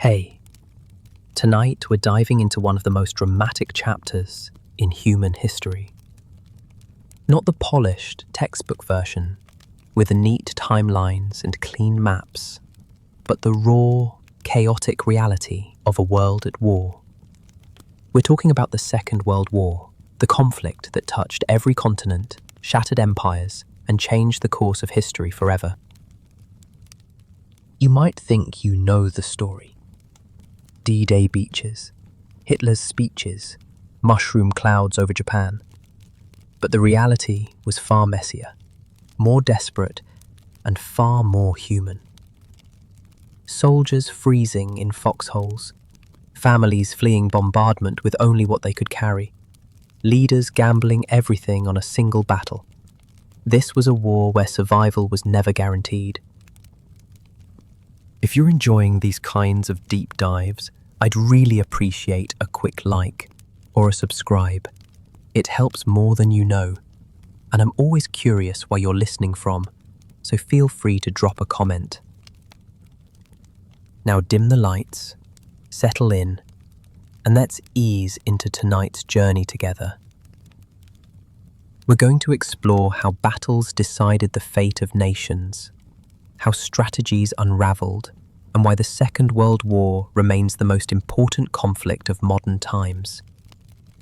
Hey, tonight we're diving into one of the most dramatic chapters in human history. Not the polished textbook version with the neat timelines and clean maps, but the raw, chaotic reality of a world at war. We're talking about the Second World War, the conflict that touched every continent, shattered empires, and changed the course of history forever. You might think you know the story. D-Day beaches, Hitler's speeches, mushroom clouds over Japan. But the reality was far messier, more desperate, and far more human. Soldiers freezing in foxholes, families fleeing bombardment with only what they could carry, leaders gambling everything on a single battle. This was a war where survival was never guaranteed. If you're enjoying these kinds of deep dives, I'd really appreciate a quick like or a subscribe. It helps more than you know, and I'm always curious where you're listening from, so feel free to drop a comment. Now dim the lights, settle in, and let's ease into tonight's journey together. We're going to explore how battles decided the fate of nations, how strategies unraveled, and why the Second World War remains the most important conflict of modern times.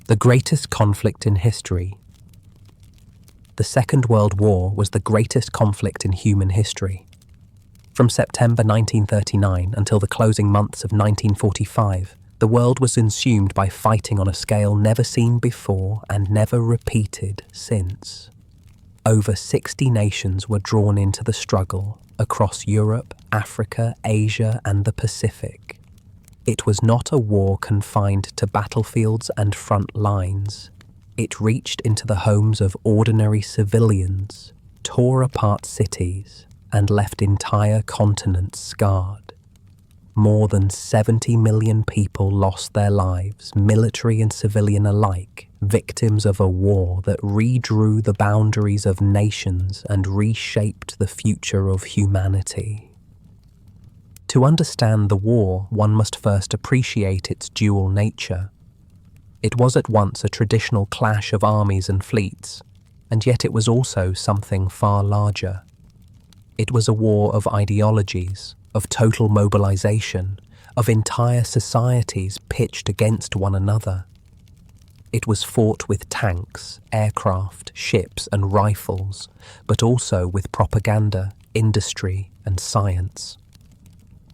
The greatest conflict in history. The Second World War was the greatest conflict in human history. From September 1939 until the closing months of 1945, the world was consumed by fighting on a scale never seen before and never repeated since. Over 60 nations were drawn into the struggle across Europe, Africa, Asia, and the Pacific. It was not a war confined to battlefields and front lines. It reached into the homes of ordinary civilians, tore apart cities, and left entire continents scarred. More than 70 million people lost their lives, military and civilian alike, victims of a war that redrew the boundaries of nations and reshaped the future of humanity. To understand the war, one must first appreciate its dual nature. It was at once a traditional clash of armies and fleets, and yet it was also something far larger. It was a war of ideologies, of total mobilization, of entire societies pitched against one another. It was fought with tanks, aircraft, ships, and rifles, but also with propaganda, industry, and science.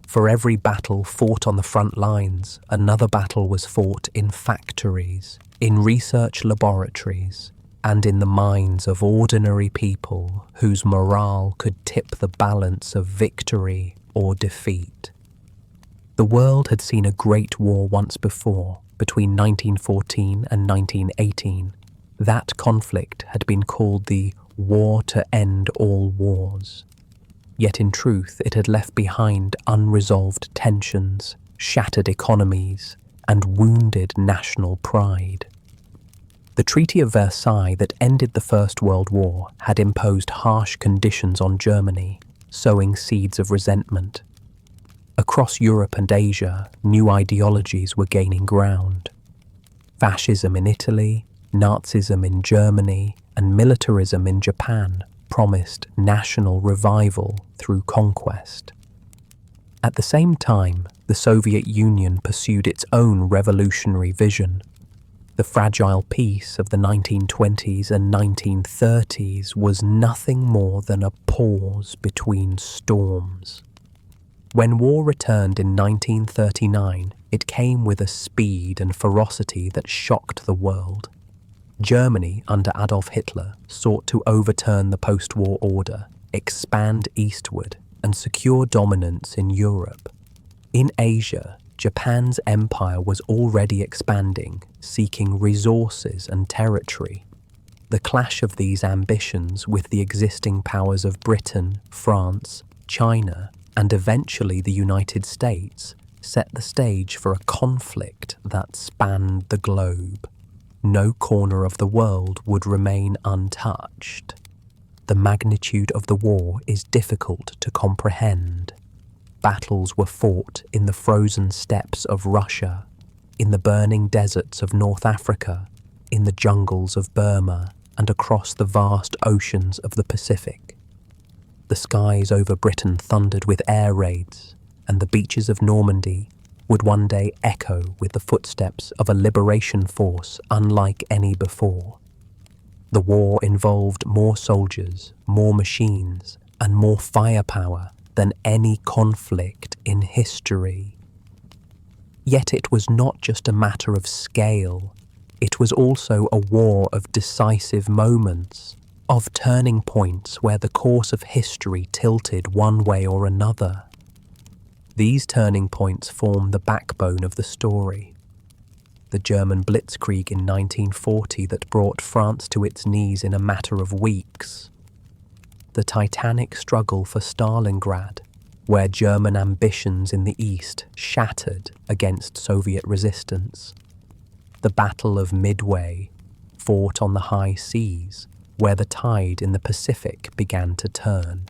For every battle fought on the front lines, another battle was fought in factories, in research laboratories, and in the minds of ordinary people whose morale could tip the balance of victory or defeat. The world had seen a great war once before, between 1914 and 1918. That conflict had been called the War to End All Wars. Yet in truth it had left behind unresolved tensions, shattered economies, and wounded national pride. The Treaty of Versailles that ended the First World War had imposed harsh conditions on Germany, sowing seeds of resentment. Across Europe and Asia, new ideologies were gaining ground. Fascism in Italy, Nazism in Germany, and militarism in Japan promised national revival through conquest. At the same time, the Soviet Union pursued its own revolutionary vision. The fragile peace of the 1920s and 1930s was nothing more than a pause between storms. When war returned in 1939, it came with a speed and ferocity that shocked the world. Germany, under Adolf Hitler, sought to overturn the post-war order, expand eastward, and secure dominance in Europe. In Asia, Japan's empire was already expanding, seeking resources and territory. The clash of these ambitions with the existing powers of Britain, France, China, and eventually the United States set the stage for a conflict that spanned the globe. No corner of the world would remain untouched. The magnitude of the war is difficult to comprehend. battles were fought in the frozen steppes of Russia, in the burning deserts of North Africa, in the jungles of Burma, and across the vast oceans of the Pacific. The skies over Britain thundered with air raids, and the beaches of Normandy would one day echo with the footsteps of a liberation force unlike any before. The war involved more soldiers, more machines, and more firepower than any conflict in history. Yet it was not just a matter of scale, it was also a war of decisive moments, of turning points where the course of history tilted one way or another. These turning points form the backbone of the story. The German Blitzkrieg in 1940 that brought France to its knees in a matter of weeks. The titanic struggle for Stalingrad, where German ambitions in the East shattered against Soviet resistance. The Battle of Midway, fought on the high seas, where the tide in the Pacific began to turn.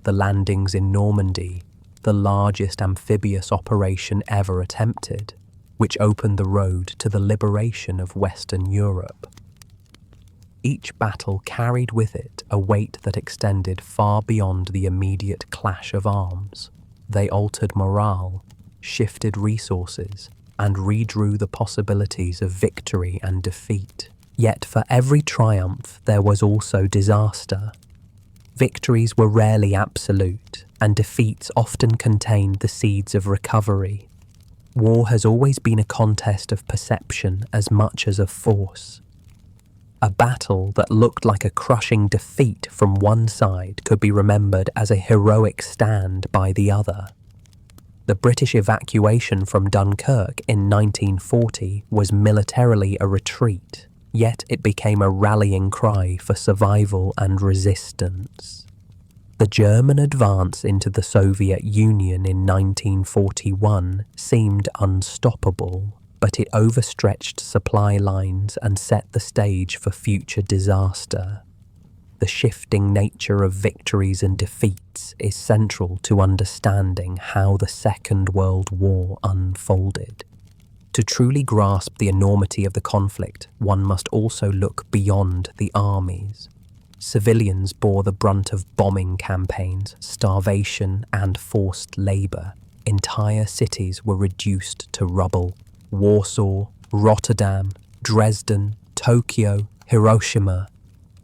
The landings in Normandy, the largest amphibious operation ever attempted, which opened the road to the liberation of Western Europe. Each battle carried with it a weight that extended far beyond the immediate clash of arms. They altered morale, shifted resources, and redrew the possibilities of victory and defeat. Yet for every triumph there was also disaster. Victories were rarely absolute, and defeats often contained the seeds of recovery. War has always been a contest of perception as much as of force. A battle that looked like a crushing defeat from one side could be remembered as a heroic stand by the other. The British evacuation from Dunkirk in 1940 was militarily a retreat, yet it became a rallying cry for survival and resistance. The German advance into the Soviet Union in 1941 seemed unstoppable, but it overstretched supply lines and set the stage for future disaster. The shifting nature of victories and defeats is central to understanding how the Second World War unfolded. To truly grasp the enormity of the conflict, one must also look beyond the armies. Civilians bore the brunt of bombing campaigns, starvation, and forced labor. Entire cities were reduced to rubble. Warsaw, Rotterdam, Dresden, Tokyo, Hiroshima.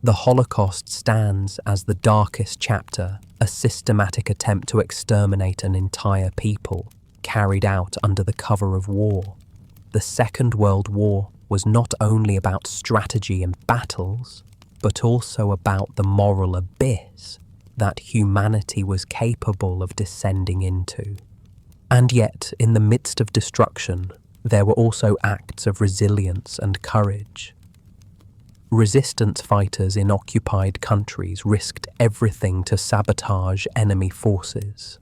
The Holocaust stands as the darkest chapter, a systematic attempt to exterminate an entire people, carried out under the cover of war. The Second World War was not only about strategy and battles, but also about the moral abyss that humanity was capable of descending into. And yet, in the midst of destruction, there were also acts of resilience and courage. Resistance fighters in occupied countries risked everything to sabotage enemy forces.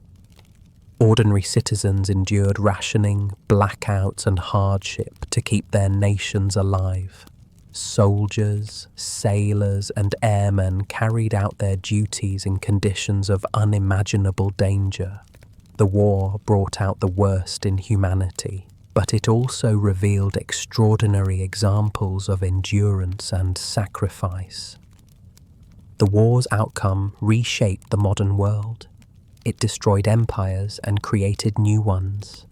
Ordinary citizens endured rationing, blackouts, and hardship to keep their nations alive. Soldiers, sailors, and airmen carried out their duties in conditions of unimaginable danger. The war brought out the worst in humanity, but it also revealed extraordinary examples of endurance and sacrifice. The war's outcome reshaped the modern world. It destroyed empires and created new ones.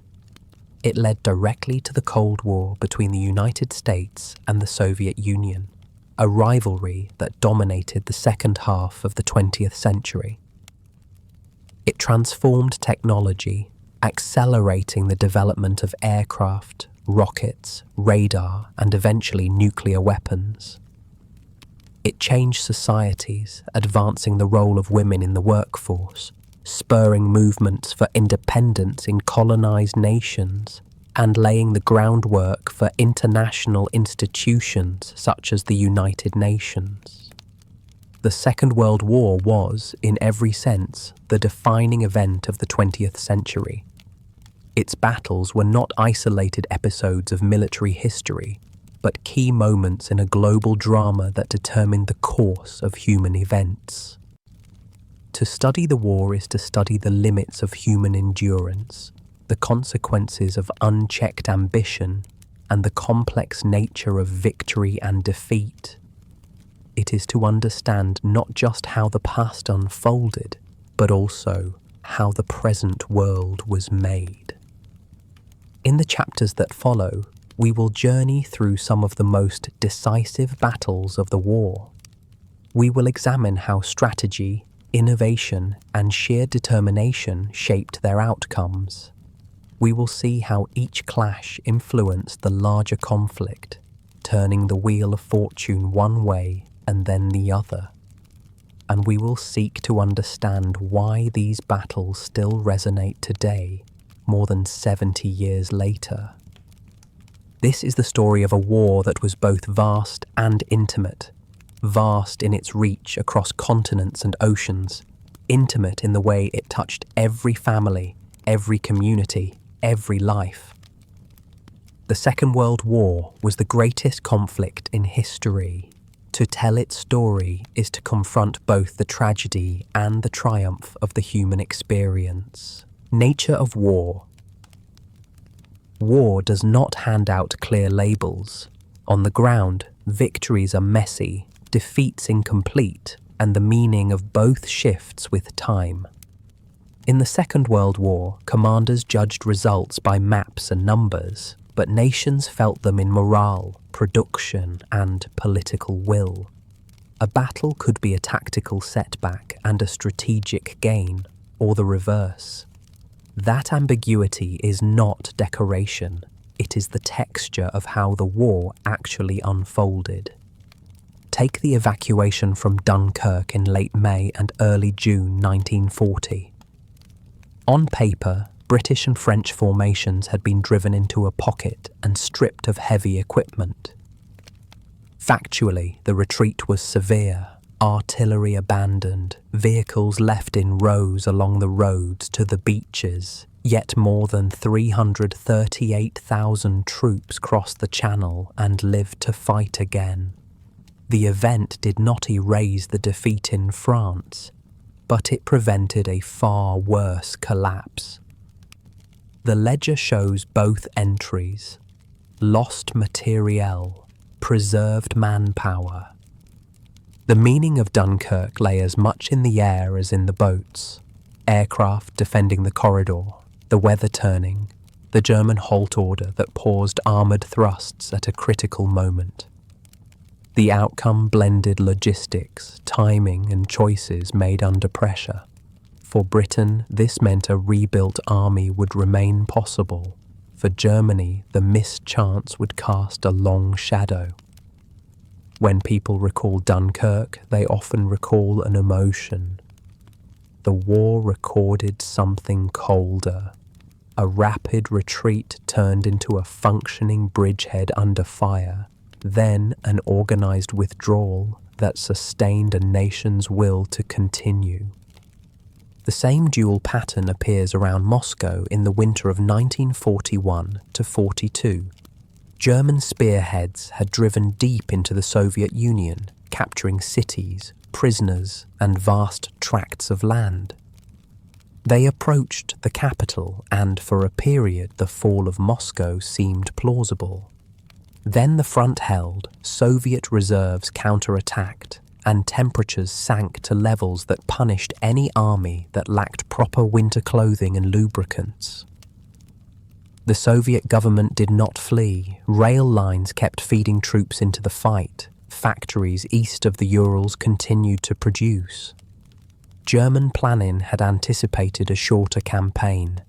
It led directly to the Cold War between the United States and the Soviet Union, a rivalry that dominated the second half of the 20th century. It transformed technology, accelerating the development of aircraft, rockets, radar, and eventually nuclear weapons. It changed societies, advancing the role of women in the workforce, spurring movements for independence in colonized nations, and laying the groundwork for international institutions such as the United Nations. The Second World War was, in every sense, the defining event of the 20th century. Its battles were not isolated episodes of military history, but key moments in a global drama that determined the course of human events. To study the war is to study the limits of human endurance, the consequences of unchecked ambition, and the complex nature of victory and defeat. It is to understand not just how the past unfolded, but also how the present world was made. In the chapters that follow, we will journey through some of the most decisive battles of the war. We will examine how strategy, innovation, and sheer determination shaped their outcomes. We will see how each clash influenced the larger conflict, turning the wheel of fortune one way and then the other. And we will seek to understand why these battles still resonate today, more than 70 years later. This is the story of a war that was both vast and intimate, vast in its reach across continents and oceans, intimate in the way it touched every family, every community, every life. The Second World War was the greatest conflict in history. To tell its story is to confront both the tragedy and the triumph of the human experience. Nature of war. War does not hand out clear labels. On the ground, victories are messy, defeats incomplete, and the meaning of both shifts with time. In the Second World War, commanders judged results by maps and numbers, but nations felt them in morale, production, and political will. A battle could be a tactical setback and a strategic gain, or the reverse. That ambiguity is not decoration, it is the texture of how the war actually unfolded. Take the evacuation from Dunkirk in late May and early June 1940. On paper, British and French formations had been driven into a pocket and stripped of heavy equipment. Factually, the retreat was severe. Artillery abandoned, vehicles left in rows along the roads to the beaches, yet more than 338,000 troops crossed the Channel and lived to fight again. The event did not erase the defeat in France, but it prevented a far worse collapse. The ledger shows both entries: lost materiel, preserved manpower. The meaning of Dunkirk lay as much in the air as in the boats. Aircraft defending the corridor, the weather turning, the German halt order that paused armoured thrusts at a critical moment. The outcome blended logistics, timing, and choices made under pressure. For Britain, this meant a rebuilt army would remain possible. For Germany, the missed chance would cast a long shadow. When people recall Dunkirk, they often recall an emotion. The war recorded something colder. A rapid retreat turned into a functioning bridgehead under fire, then an organised withdrawal that sustained a nation's will to continue. The same dual pattern appears around Moscow in the winter of 1941 to 42. German spearheads had driven deep into the Soviet Union, capturing cities, prisoners, and vast tracts of land. They approached the capital, and for a period the fall of Moscow seemed plausible. Then the front held, Soviet reserves counterattacked, and temperatures sank to levels that punished any army that lacked proper winter clothing and lubricants. The Soviet government did not flee. Rail lines kept feeding troops into the fight. Factories east of the Urals continued to produce. German planning had anticipated a shorter campaign.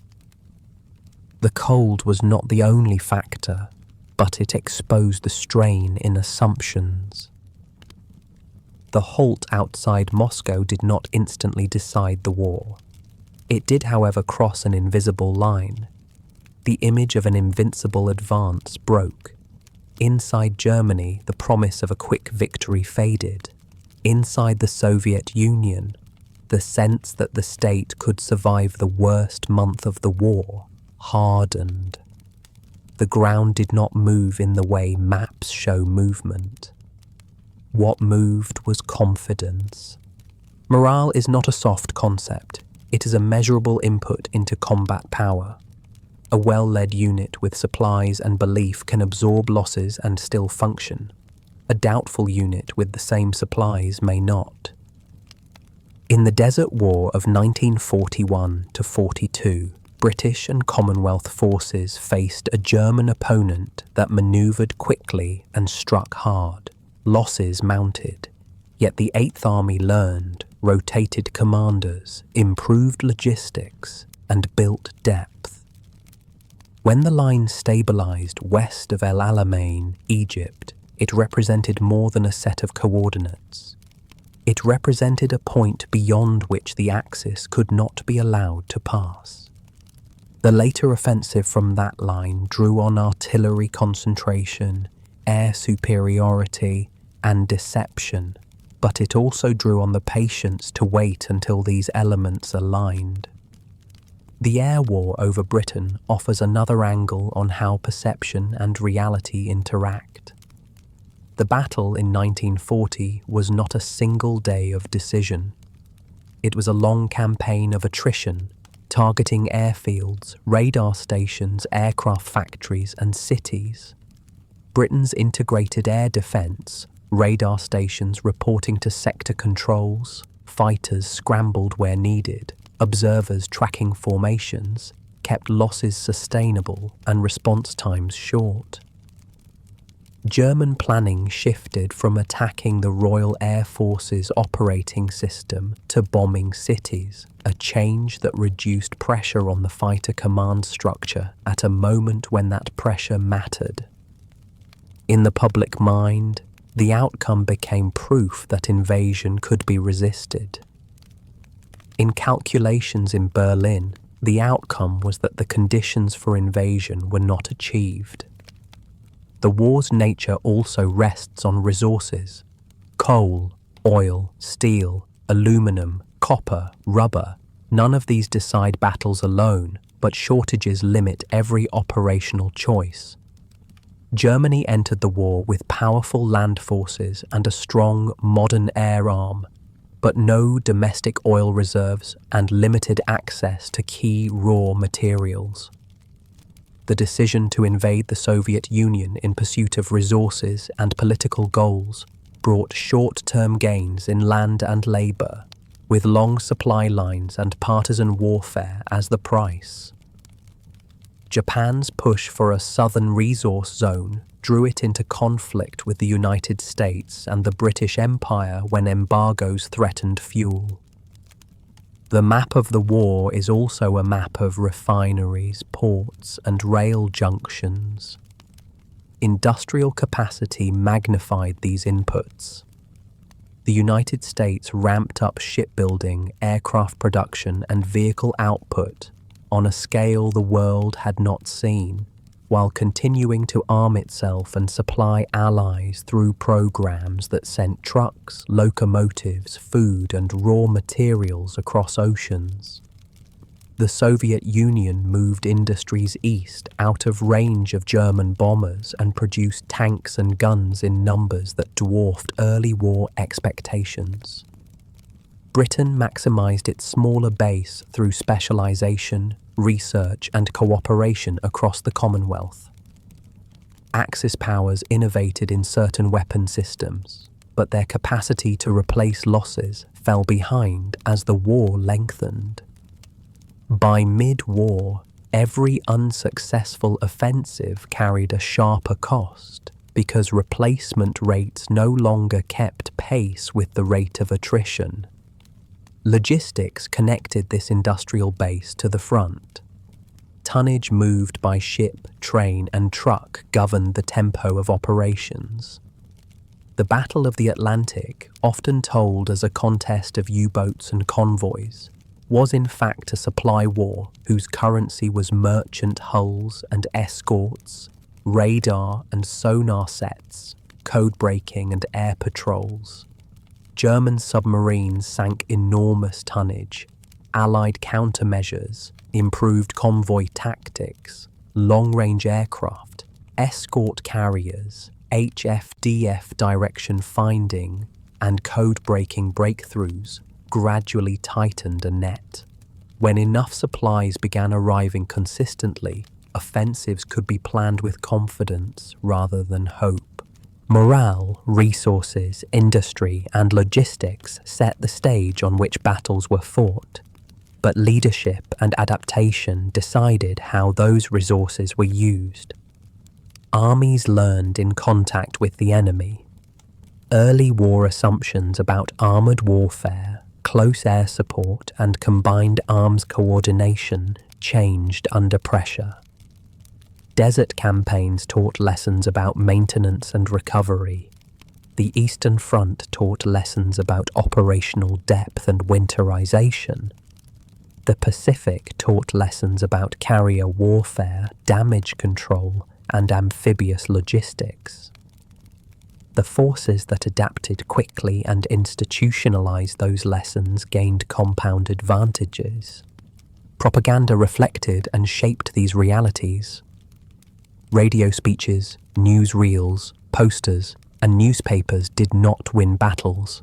The cold was not the only factor, but it exposed the strain in assumptions. The halt outside Moscow did not instantly decide the war. It did, however, cross an invisible line. The image of an invincible advance broke. Inside Germany, the promise of a quick victory faded. Inside the Soviet Union, the sense that the state could survive the worst month of the war hardened. The ground did not move in the way maps show movement. What moved was confidence. Morale is not a soft concept. It is a measurable input into combat power. A well-led unit with supplies and belief can absorb losses and still function. A doubtful unit with the same supplies may not. In the Desert War of 1941 to 42, British and Commonwealth forces faced a German opponent that manoeuvred quickly and struck hard. Losses mounted, yet the 8th Army learned, rotated commanders, improved logistics, and built depth. When the line stabilized west of El Alamein, Egypt, it represented more than a set of coordinates. It represented a point beyond which the Axis could not be allowed to pass. The later offensive from that line drew on artillery concentration, air superiority, and deception, but it also drew on the patience to wait until these elements aligned. The air war over Britain offers another angle on how perception and reality interact. The battle in 1940 was not a single day of decision. It was a long campaign of attrition, targeting airfields, radar stations, aircraft factories, and cities. Britain's integrated air defence, radar stations reporting to sector controls, fighters scrambled where needed, observers tracking formations, kept losses sustainable and response times short. German planning shifted from attacking the Royal Air Force's operating system to bombing cities, a change that reduced pressure on the fighter command structure at a moment when that pressure mattered. In the public mind, the outcome became proof that invasion could be resisted. In calculations in Berlin, the outcome was that the conditions for invasion were not achieved. The war's nature also rests on resources: coal, oil, steel, aluminum, copper, rubber. None of these decide battles alone, but shortages limit every operational choice. Germany entered the war with powerful land forces and a strong, modern air arm, but no domestic oil reserves and limited access to key raw materials. The decision to invade the Soviet Union in pursuit of resources and political goals brought short-term gains in land and labour, with long supply lines and partisan warfare as the price. Japan's push for a southern resource zone drew it into conflict with the United States and the British Empire when embargoes threatened fuel. The map of the war is also a map of refineries, ports, and rail junctions. Industrial capacity magnified these inputs. The United States ramped up shipbuilding, aircraft production, and vehicle output on a scale the world had not seen, while continuing to arm itself and supply allies through programs that sent trucks, locomotives, food, and raw materials across oceans. The Soviet Union moved industries east, out of range of German bombers, and produced tanks and guns in numbers that dwarfed early war expectations. Britain maximised its smaller base through specialisation, research, and cooperation across the Commonwealth. Axis powers innovated in certain weapon systems, but their capacity to replace losses fell behind as the war lengthened. By mid-war, every unsuccessful offensive carried a sharper cost because replacement rates no longer kept pace with the rate of attrition. Logistics connected this industrial base to the front. Tonnage moved by ship, train, and truck governed the tempo of operations. The Battle of the Atlantic, often told as a contest of U-boats and convoys, was in fact a supply war whose currency was merchant hulls and escorts, radar and sonar sets, code-breaking and air patrols. German submarines sank enormous tonnage, Allied countermeasures, improved convoy tactics, long-range aircraft, escort carriers, HFDF direction finding, and code-breaking breakthroughs gradually tightened a net. When enough supplies began arriving consistently, offensives could be planned with confidence rather than hope. Morale, resources, industry, and logistics set the stage on which battles were fought, but leadership and adaptation decided how those resources were used. Armies learned in contact with the enemy. Early war assumptions about armored warfare, close air support, and combined arms coordination changed under pressure. Desert campaigns taught lessons about maintenance and recovery. The Eastern Front taught lessons about operational depth and winterization. The Pacific taught lessons about carrier warfare, damage control, and amphibious logistics. The forces that adapted quickly and institutionalized those lessons gained compound advantages. Propaganda reflected and shaped these realities. Radio speeches, newsreels, posters, and newspapers did not win battles.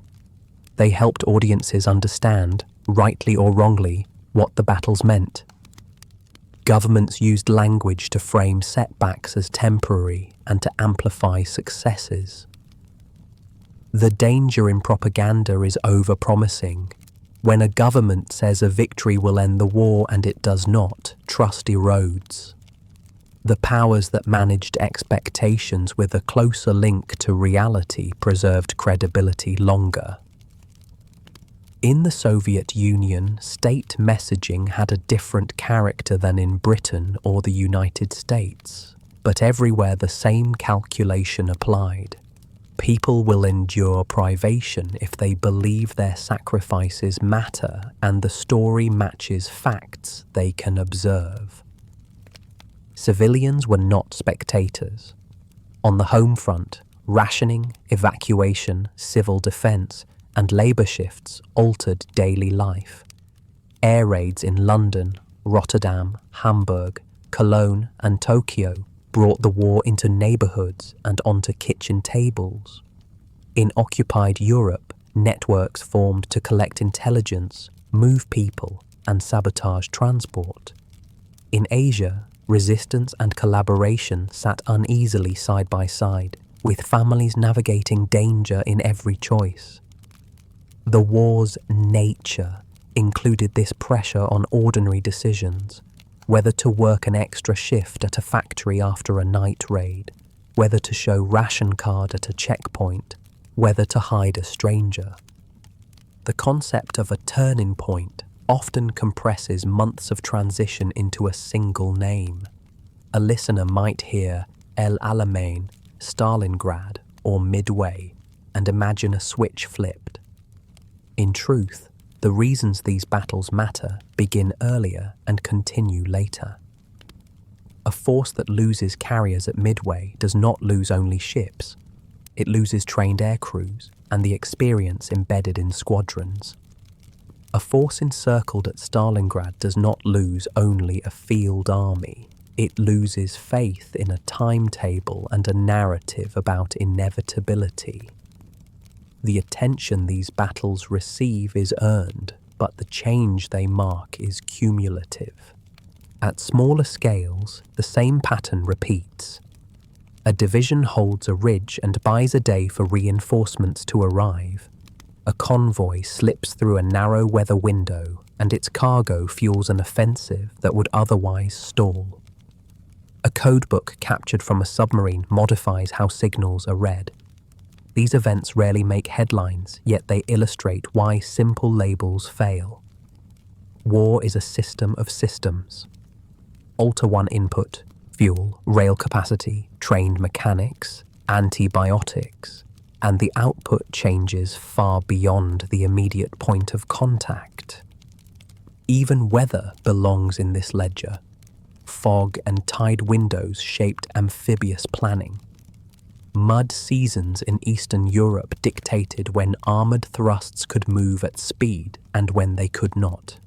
They helped audiences understand, rightly or wrongly, what the battles meant. Governments used language to frame setbacks as temporary and to amplify successes. The danger in propaganda is over-promising. When a government says a victory will end the war and it does not, trust erodes. The powers that managed expectations with a closer link to reality preserved credibility longer. In the Soviet Union, state messaging had a different character than in Britain or the United States, but everywhere the same calculation applied. People will endure privation if they believe their sacrifices matter and the story matches facts they can observe. Civilians were not spectators. On the home front, rationing, evacuation, civil defence, and labour shifts altered daily life. Air raids in London, Rotterdam, Hamburg, Cologne, and Tokyo brought the war into neighbourhoods and onto kitchen tables. In occupied Europe, networks formed to collect intelligence, move people, and sabotage transport. In Asia, resistance and collaboration sat uneasily side by side, with families navigating danger in every choice. The war's nature included this pressure on ordinary decisions, whether to work an extra shift at a factory after a night raid, whether to show ration card at a checkpoint, whether to hide a stranger. The concept of a turning point often compresses months of transition into a single name. A listener might hear El Alamein, Stalingrad, or Midway, and imagine a switch flipped. In truth, the reasons these battles matter begin earlier and continue later. A force that loses carriers at Midway does not lose only ships. It loses trained air crews and the experience embedded in squadrons. A force encircled at Stalingrad does not lose only a field army. It loses faith in a timetable and a narrative about inevitability. The attention these battles receive is earned, but the change they mark is cumulative. At smaller scales, the same pattern repeats. A division holds a ridge and buys a day for reinforcements to arrive. A convoy slips through a narrow weather window, and its cargo fuels an offensive that would otherwise stall. A codebook captured from a submarine modifies how signals are read. These events rarely make headlines, yet they illustrate why simple labels fail. War is a system of systems. Alter one input, fuel, rail capacity, trained mechanics, antibiotics, and the output changes far beyond the immediate point of contact. Even weather belongs in this ledger. Fog and tide windows shaped amphibious planning. Mud seasons in Eastern Europe dictated when armoured thrusts could move at speed and when they could not.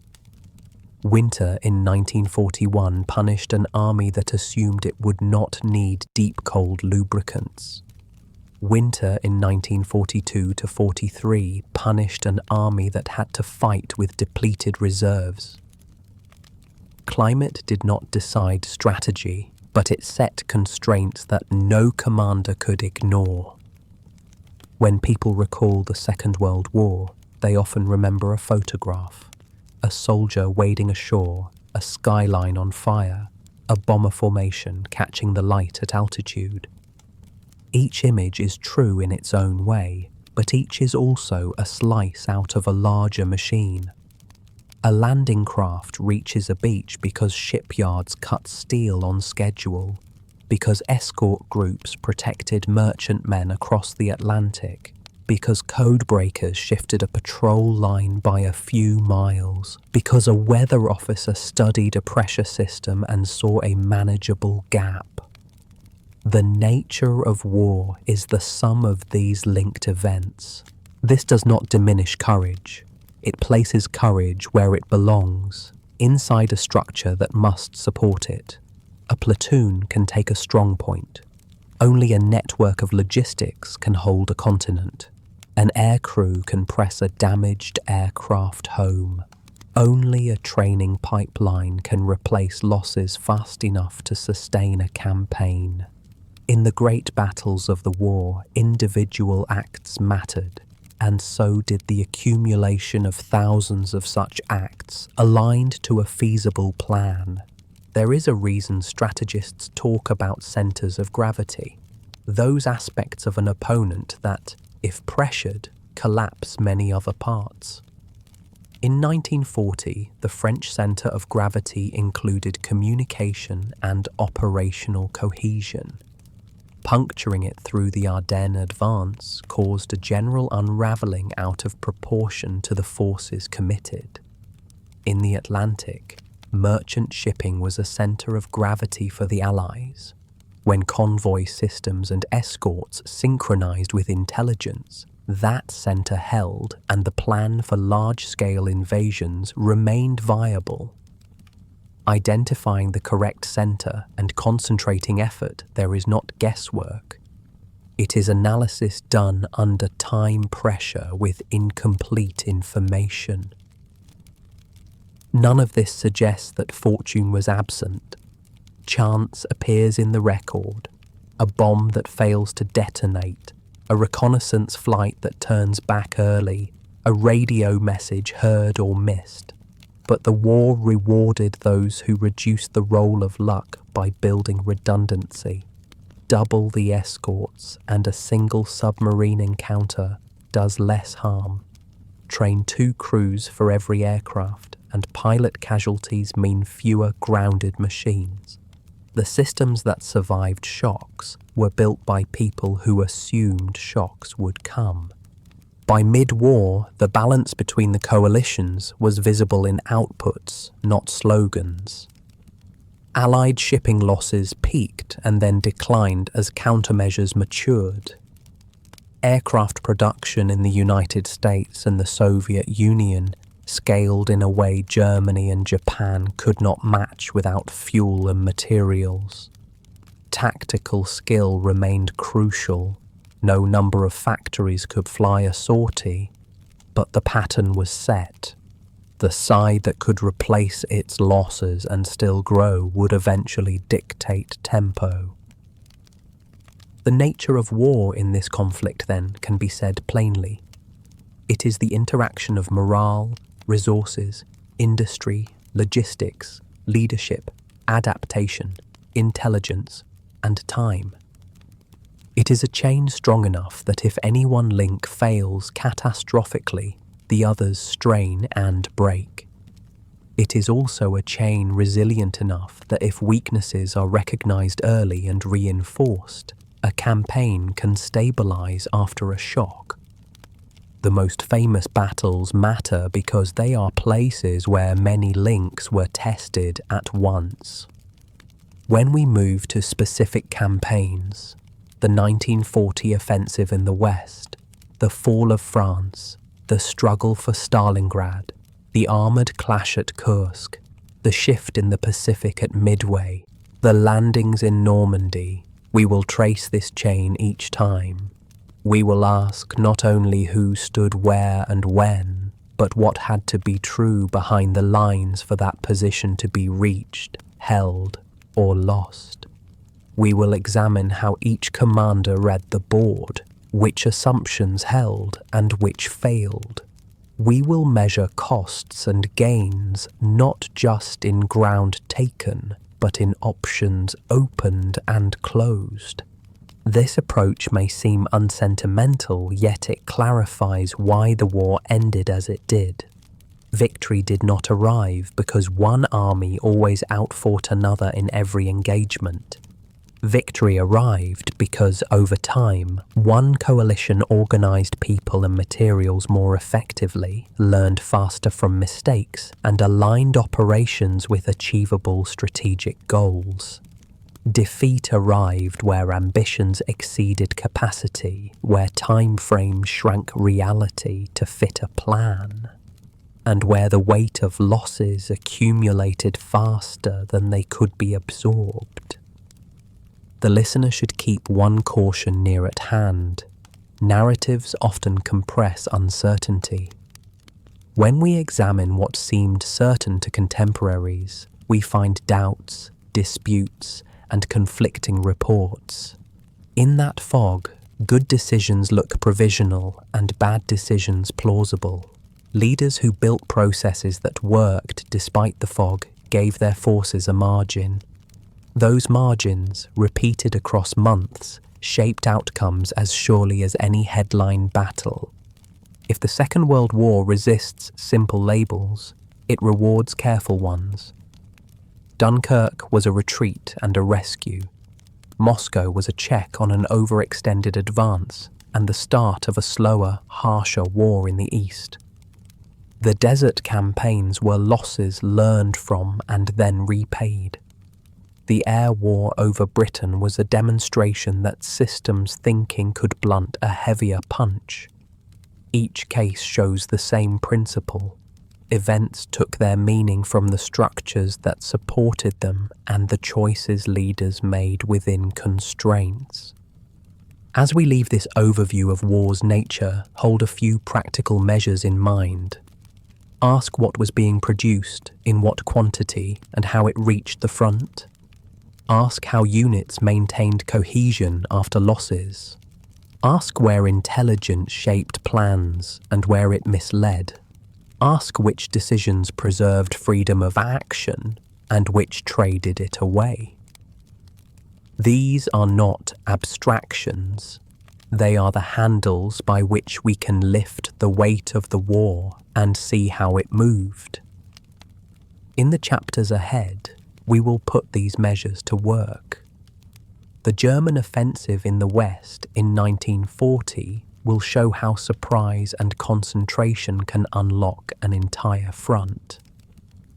Winter in 1941 punished an army that assumed it would not need deep cold lubricants. Winter in 1942 to 43 punished an army that had to fight with depleted reserves. Climate did not decide strategy, but it set constraints that no commander could ignore. When people recall the Second World War, they often remember a photograph, a soldier wading ashore, a skyline on fire, a bomber formation catching the light at altitude. Each image is true in its own way, but each is also a slice out of a larger machine. A landing craft reaches a beach because shipyards cut steel on schedule, because escort groups protected merchantmen across the Atlantic, because code breakers shifted a patrol line by a few miles, because a weather officer studied a pressure system and saw a manageable gap. The nature of war is the sum of these linked events. This does not diminish courage. It places courage where it belongs, inside a structure that must support it. A platoon can take a strong point. Only a network of logistics can hold a continent. An aircrew can press a damaged aircraft home. Only a training pipeline can replace losses fast enough to sustain a campaign. In the great battles of the war, individual acts mattered, and so did the accumulation of thousands of such acts aligned to a feasible plan. There is a reason strategists talk about centers of gravity, those aspects of an opponent that, if pressured, collapse many other parts. In 1940, the French center of gravity included communication and operational cohesion. Puncturing it through the Ardennes advance caused a general unraveling out of proportion to the forces committed. In the Atlantic, merchant shipping was a center of gravity for the Allies. When convoy systems and escorts synchronized with intelligence, that center held and the plan for large-scale invasions remained viable. Identifying the correct center and concentrating effort, there is not guesswork. It is analysis done under time pressure with incomplete information. None of this suggests that fortune was absent. Chance appears in the record, a bomb that fails to detonate, a reconnaissance flight that turns back early, a radio message heard or missed. But the war rewarded those who reduced the role of luck by building redundancy. Double the escorts and a single submarine encounter does less harm. Train 2 crews for every aircraft, and pilot casualties mean fewer grounded machines. The systems that survived shocks were built by people who assumed shocks would come. By mid-war, the balance between the coalitions was visible in outputs, not slogans. Allied shipping losses peaked and then declined as countermeasures matured. Aircraft production in the United States and the Soviet Union scaled in a way Germany and Japan could not match without fuel and materials. Tactical skill remained crucial. No number of factories could fly a sortie, but the pattern was set. The side that could replace its losses and still grow would eventually dictate tempo. The nature of war in this conflict, then, can be said plainly. It is the interaction of morale, resources, industry, logistics, leadership, adaptation, intelligence, and time. It is a chain strong enough that if any one link fails catastrophically, the others strain and break. It is also a chain resilient enough that if weaknesses are recognized early and reinforced, a campaign can stabilize after a shock. The most famous battles matter because they are places where many links were tested at once. When we move to specific campaigns, the 1940 offensive in the West, the fall of France, the struggle for Stalingrad, the armoured clash at Kursk, the shift in the Pacific at Midway, the landings in Normandy, we will trace this chain each time. We will ask not only who stood where and when, but what had to be true behind the lines for that position to be reached, held, or lost. We will examine how each commander read the board, which assumptions held and which failed. We will measure costs and gains not just in ground taken, but in options opened and closed. This approach may seem unsentimental, yet it clarifies why the war ended as it did. Victory did not arrive because one army always outfought another in every engagement. Victory arrived because, over time, one coalition organized people and materials more effectively, learned faster from mistakes, and aligned operations with achievable strategic goals. Defeat arrived where ambitions exceeded capacity, where time frames shrank reality to fit a plan, and where the weight of losses accumulated faster than they could be absorbed. The listener should keep one caution near at hand. Narratives often compress uncertainty. When we examine what seemed certain to contemporaries, we find doubts, disputes, and conflicting reports. In that fog, good decisions look provisional and bad decisions plausible. Leaders who built processes that worked despite the fog gave their forces a margin. Those margins, repeated across months, shaped outcomes as surely as any headline battle. If the Second World War resists simple labels, it rewards careful ones. Dunkirk was a retreat and a rescue. Moscow was a check on an overextended advance and the start of a slower, harsher war in the east. The desert campaigns were losses learned from and then repaid. The air war over Britain was a demonstration that systems thinking could blunt a heavier punch. Each case shows the same principle. Events took their meaning from the structures that supported them and the choices leaders made within constraints. As we leave this overview of war's nature, hold a few practical measures in mind. Ask what was being produced, in what quantity, and how it reached the front. Ask how units maintained cohesion after losses. Ask where intelligence shaped plans and where it misled. Ask which decisions preserved freedom of action and which traded it away. These are not abstractions. They are the handles by which we can lift the weight of the war and see how it moved. In the chapters ahead, we will put these measures to work. The German offensive in the West in 1940 will show how surprise and concentration can unlock an entire front.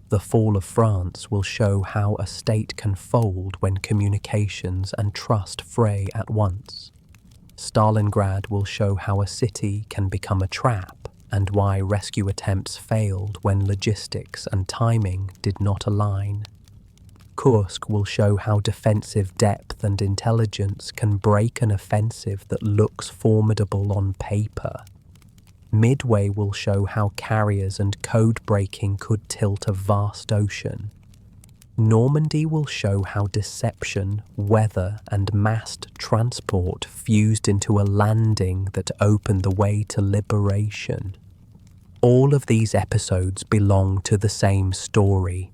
The fall of France will show how a state can fold when communications and trust fray at once. Stalingrad will show how a city can become a trap and why rescue attempts failed when logistics and timing did not align. Kursk will show how defensive depth and intelligence can break an offensive that looks formidable on paper. Midway will show how carriers and code breaking could tilt a vast ocean. Normandy will show how deception, weather, and massed transport fused into a landing that opened the way to liberation. All of these episodes belong to the same story.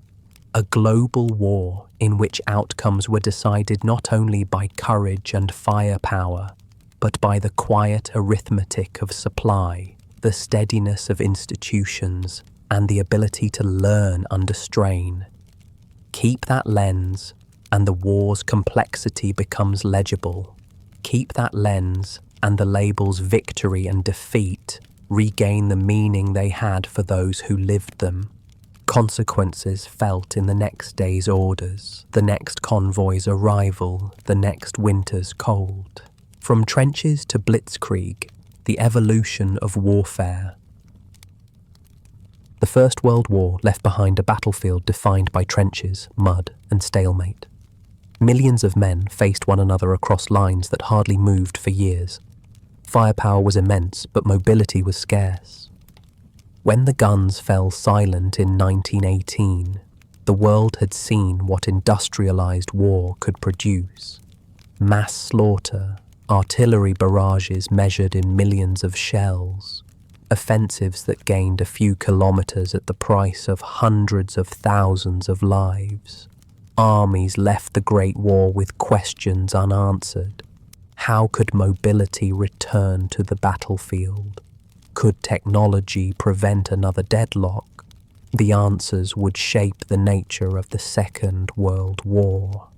A global war in which outcomes were decided not only by courage and firepower, but by the quiet arithmetic of supply, the steadiness of institutions, and the ability to learn under strain. Keep that lens, and the war's complexity becomes legible. Keep that lens, and the labels victory and defeat regain the meaning they had for those who lived them. Consequences felt in the next day's orders, the next convoy's arrival, the next winter's cold. From trenches to Blitzkrieg, the evolution of warfare. The First World War left behind a battlefield defined by trenches, mud, and stalemate. Millions of men faced one another across lines that hardly moved for years. Firepower was immense, but mobility was scarce. When the guns fell silent in 1918, the world had seen what industrialized war could produce. Mass slaughter, artillery barrages measured in millions of shells, offensives that gained a few kilometers at the price of hundreds of thousands of lives. Armies left the Great War with questions unanswered. How could mobility return to the battlefield? Could technology prevent another deadlock? The answers would shape the nature of the Second World War.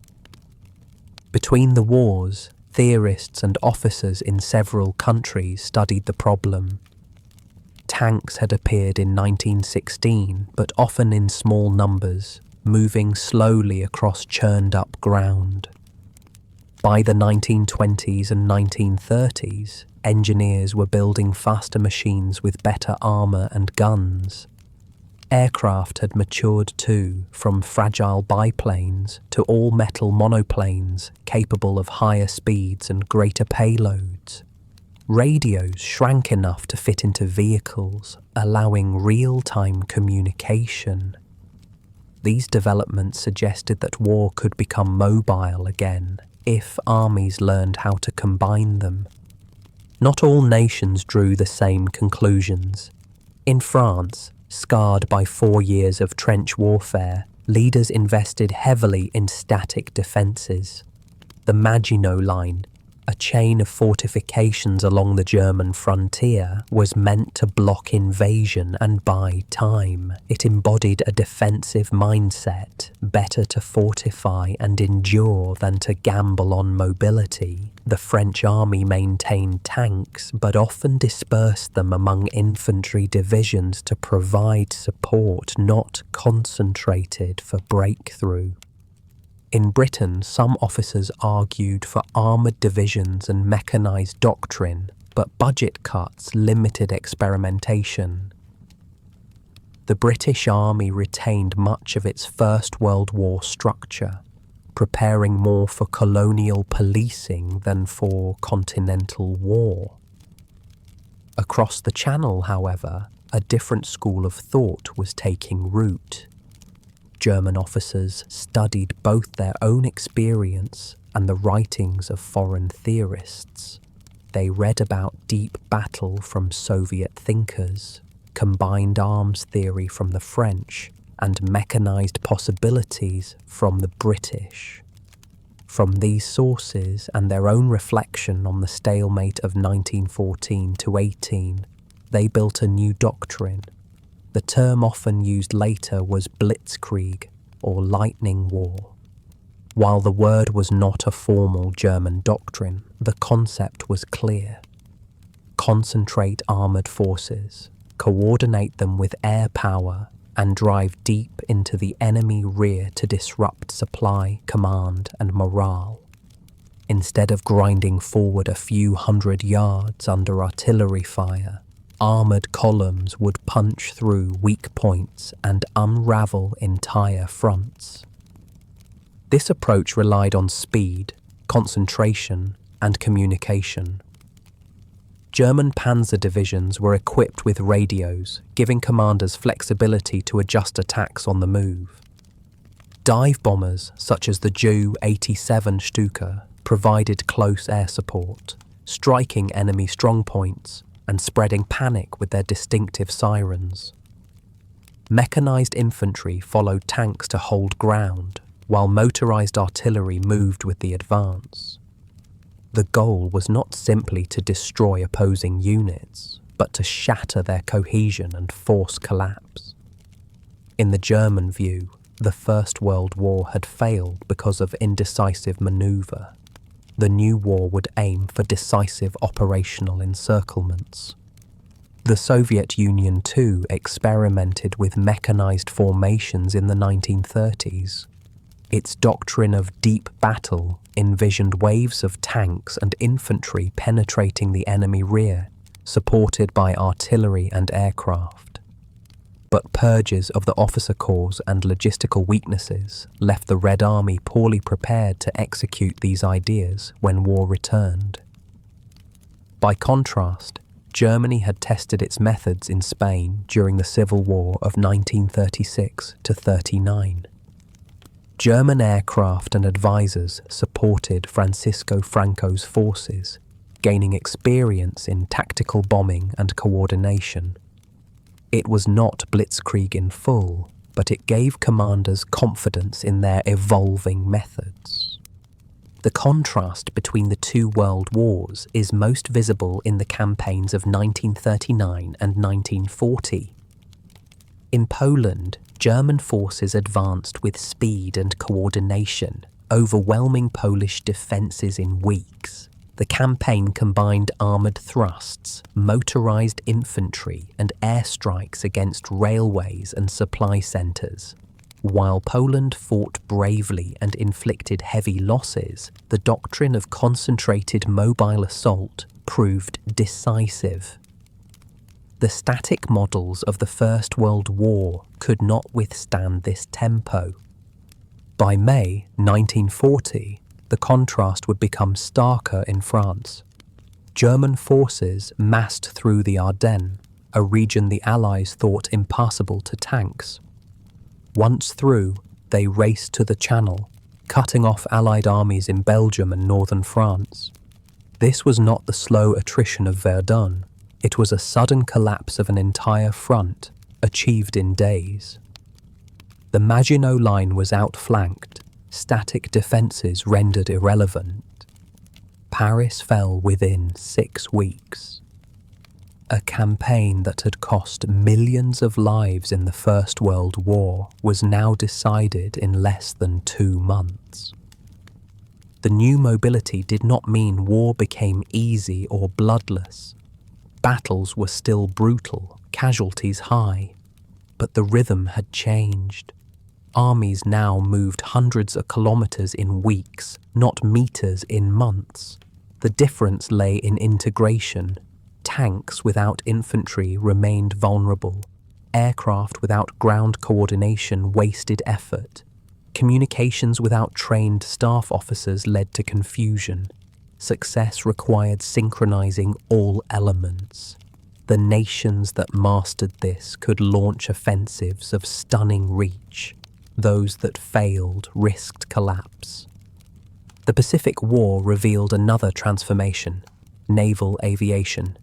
Between the wars, theorists and officers in several countries studied the problem. Tanks had appeared in 1916, but often in small numbers, moving slowly across churned-up ground. By the 1920s and 1930s, engineers were building faster machines with better armour and guns. Aircraft had matured too, from fragile biplanes to all-metal monoplanes capable of higher speeds and greater payloads. Radios shrank enough to fit into vehicles, allowing real-time communication. These developments suggested that war could become mobile again if armies learned how to combine them. Not all nations drew the same conclusions. In France, scarred by 4 years of trench warfare, leaders invested heavily in static defences. The Maginot Line, a chain of fortifications along the German frontier, was meant to block invasion and buy time. It embodied a defensive mindset, better to fortify and endure than to gamble on mobility. The French army maintained tanks, but often dispersed them among infantry divisions to provide support, not concentrated for breakthrough. In Britain, some officers argued for armoured divisions and mechanised doctrine, but budget cuts limited experimentation. The British Army retained much of its First World War structure, preparing more for colonial policing than for continental war. Across the Channel, however, a different school of thought was taking root. German officers studied both their own experience and the writings of foreign theorists. They read about deep battle from Soviet thinkers, combined arms theory from the French, and mechanized possibilities from the British. From these sources and their own reflection on the stalemate of 1914 to 18, they built a new doctrine. The term often used later was Blitzkrieg, or lightning war. While the word was not a formal German doctrine, the concept was clear. Concentrate armoured forces, coordinate them with air power, and drive deep into the enemy rear to disrupt supply, command, and morale. Instead of grinding forward a few hundred yards under artillery fire, armoured columns would punch through weak points and unravel entire fronts. This approach relied on speed, concentration, and communication. German panzer divisions were equipped with radios, giving commanders flexibility to adjust attacks on the move. Dive bombers, such as the Ju-87 Stuka, provided close air support, striking enemy strongpoints and spreading panic with their distinctive sirens. Mechanized infantry followed tanks to hold ground, while motorized artillery moved with the advance. The goal was not simply to destroy opposing units, but to shatter their cohesion and force collapse. In the German view, the First World War had failed because of indecisive maneuver. The new war would aim for decisive operational encirclements. The Soviet Union too experimented with mechanized formations in the 1930s. Its doctrine of deep battle envisioned waves of tanks and infantry penetrating the enemy rear, supported by artillery and aircraft. But purges of the officer corps and logistical weaknesses left the Red Army poorly prepared to execute these ideas when war returned. By contrast, Germany had tested its methods in Spain during the Civil War of 1936 to 39. German aircraft and advisors supported Francisco Franco's forces, gaining experience in tactical bombing and coordination. It was not Blitzkrieg in full, but it gave commanders confidence in their evolving methods. The contrast between the two world wars is most visible in the campaigns of 1939 and 1940. In Poland, German forces advanced with speed and coordination, overwhelming Polish defences in weeks. The campaign combined armoured thrusts, motorised infantry and airstrikes against railways and supply centres. While Poland fought bravely and inflicted heavy losses, the doctrine of concentrated mobile assault proved decisive. The static models of the First World War could not withstand this tempo. By May 1940, the contrast would become starker in France. German forces massed through the Ardennes, a region the Allies thought impassable to tanks. Once through, they raced to the Channel, cutting off Allied armies in Belgium and northern France. This was not the slow attrition of Verdun. It was a sudden collapse of an entire front, achieved in days. The Maginot Line was outflanked, static defences rendered irrelevant. Paris fell within 6 weeks. A campaign that had cost millions of lives in the First World War was now decided in less than 2 months. The new mobility did not mean war became easy or bloodless. Battles were still brutal, casualties high, but the rhythm had changed. Armies now moved hundreds of kilometres in weeks, not meters in months. The difference lay in integration. Tanks without infantry remained vulnerable. Aircraft without ground coordination wasted effort. Communications without trained staff officers led to confusion. Success required synchronizing all elements. The nations that mastered this could launch offensives of stunning reach. Those that failed risked collapse. The Pacific War revealed another transformation: naval aviation.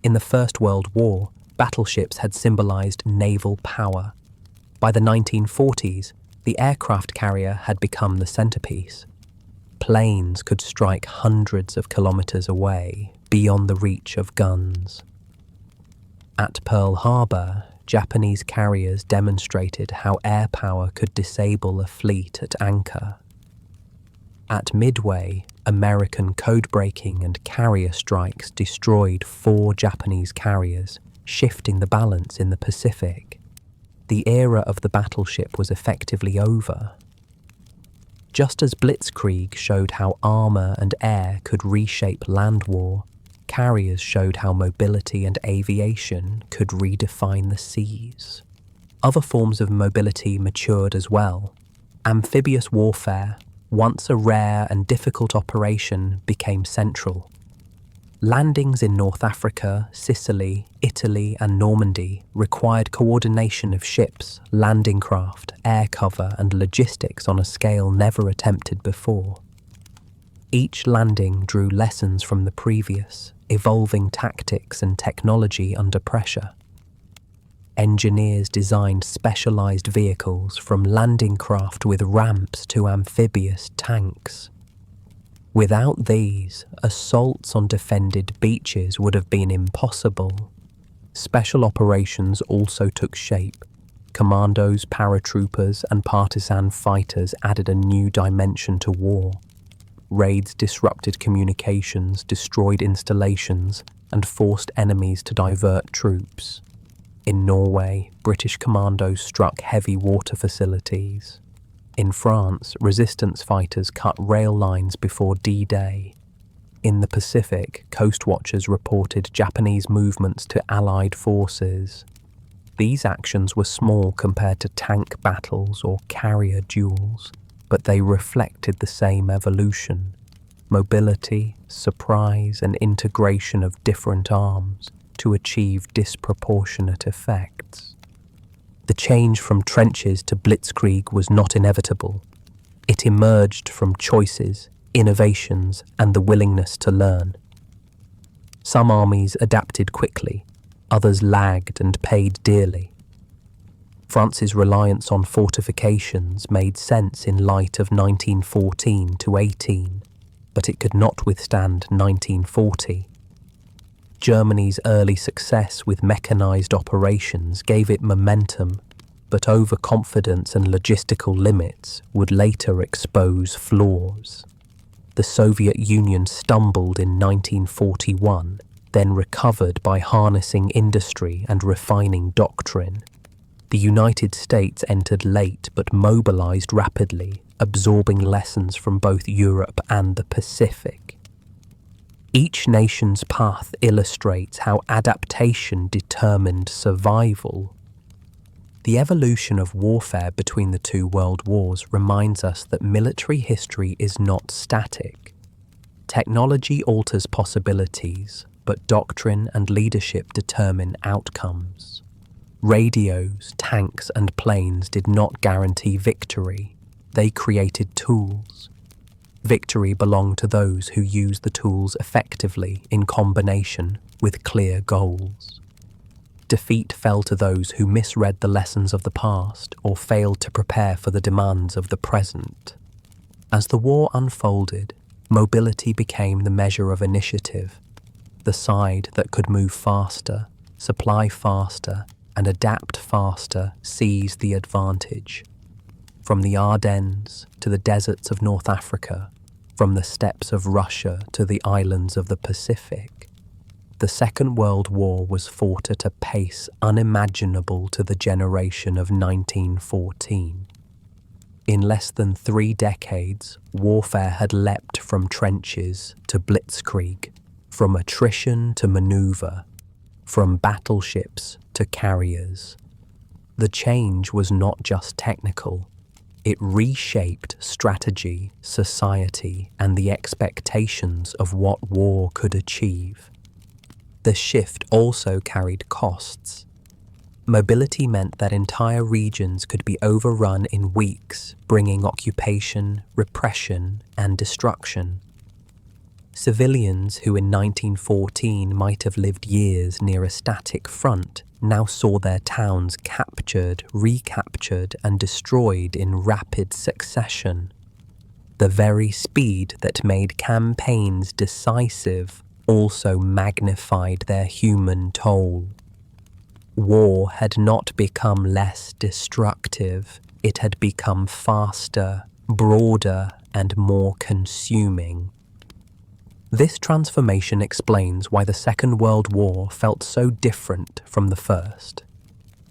In the First World War, battleships had symbolized naval power. By the 1940s, the aircraft carrier had become the centerpiece. Planes could strike hundreds of kilometers away, beyond the reach of guns. At Pearl Harbor, Japanese carriers demonstrated how air power could disable a fleet at anchor. At Midway, American code-breaking and carrier strikes destroyed 4 Japanese carriers, shifting the balance in the Pacific. The era of the battleship was effectively over. Just as Blitzkrieg showed how armour and air could reshape land war, carriers showed how mobility and aviation could redefine the seas. Other forms of mobility matured as well. Amphibious warfare, once a rare and difficult operation, became central. Landings in North Africa, Sicily, Italy and Normandy required coordination of ships, landing craft, air cover and logistics on a scale never attempted before. Each landing drew lessons from the previous, evolving tactics and technology under pressure. Engineers designed specialized vehicles from landing craft with ramps to amphibious tanks. Without these, assaults on defended beaches would have been impossible. Special operations also took shape. Commandos, paratroopers, and partisan fighters added a new dimension to war. Raids disrupted communications, destroyed installations, and forced enemies to divert troops. In Norway, British commandos struck heavy water facilities. In France, resistance fighters cut rail lines before D-Day. In the Pacific, coast watchers reported Japanese movements to Allied forces. These actions were small compared to tank battles or carrier duels, but they reflected the same evolution. mobility, surprise, and integration of different arms to achieve disproportionate effects. The change from trenches to blitzkrieg was not inevitable. It emerged from choices, innovations, and the willingness to learn. Some armies adapted quickly, others lagged and paid dearly. France's reliance on fortifications made sense in light of 1914 to 18, but it could not withstand 1940. Germany's early success with mechanized operations gave it momentum, but overconfidence and logistical limits would later expose flaws. The Soviet Union stumbled in 1941, then recovered by harnessing industry and refining doctrine. The United States entered late but mobilized rapidly, absorbing lessons from both Europe and the Pacific. Each nation's path illustrates how adaptation determined survival. The evolution of warfare between the two world wars reminds us that military history is not static. Technology alters possibilities, but doctrine and leadership determine outcomes. Radios, tanks, and planes did not guarantee victory. They created tools. Victory belonged to those who used the tools effectively in combination with clear goals. Defeat fell to those who misread the lessons of the past or failed to prepare for the demands of the present. As the war unfolded, mobility became the measure of initiative. The side that could move faster, supply faster, and adapt faster seized the advantage. From the Ardennes to the deserts of North Africa, from the steppes of Russia to the islands of the Pacific, the Second World War was fought at a pace unimaginable to the generation of 1914. In less than 3 decades, warfare had leapt from trenches to blitzkrieg, from attrition to maneuver, from battleships to carriers. The change was not just technical. It reshaped strategy, society, and the expectations of what war could achieve. The shift also carried costs. Mobility meant that entire regions could be overrun in weeks, bringing occupation, repression, and destruction. Civilians who in 1914 might have lived years near a static front now saw their towns captured, recaptured, and destroyed in rapid succession. The very speed that made campaigns decisive also magnified their human toll. War had not become less destructive, it had become faster, broader, and more consuming. This transformation explains why the Second World War felt so different from the First.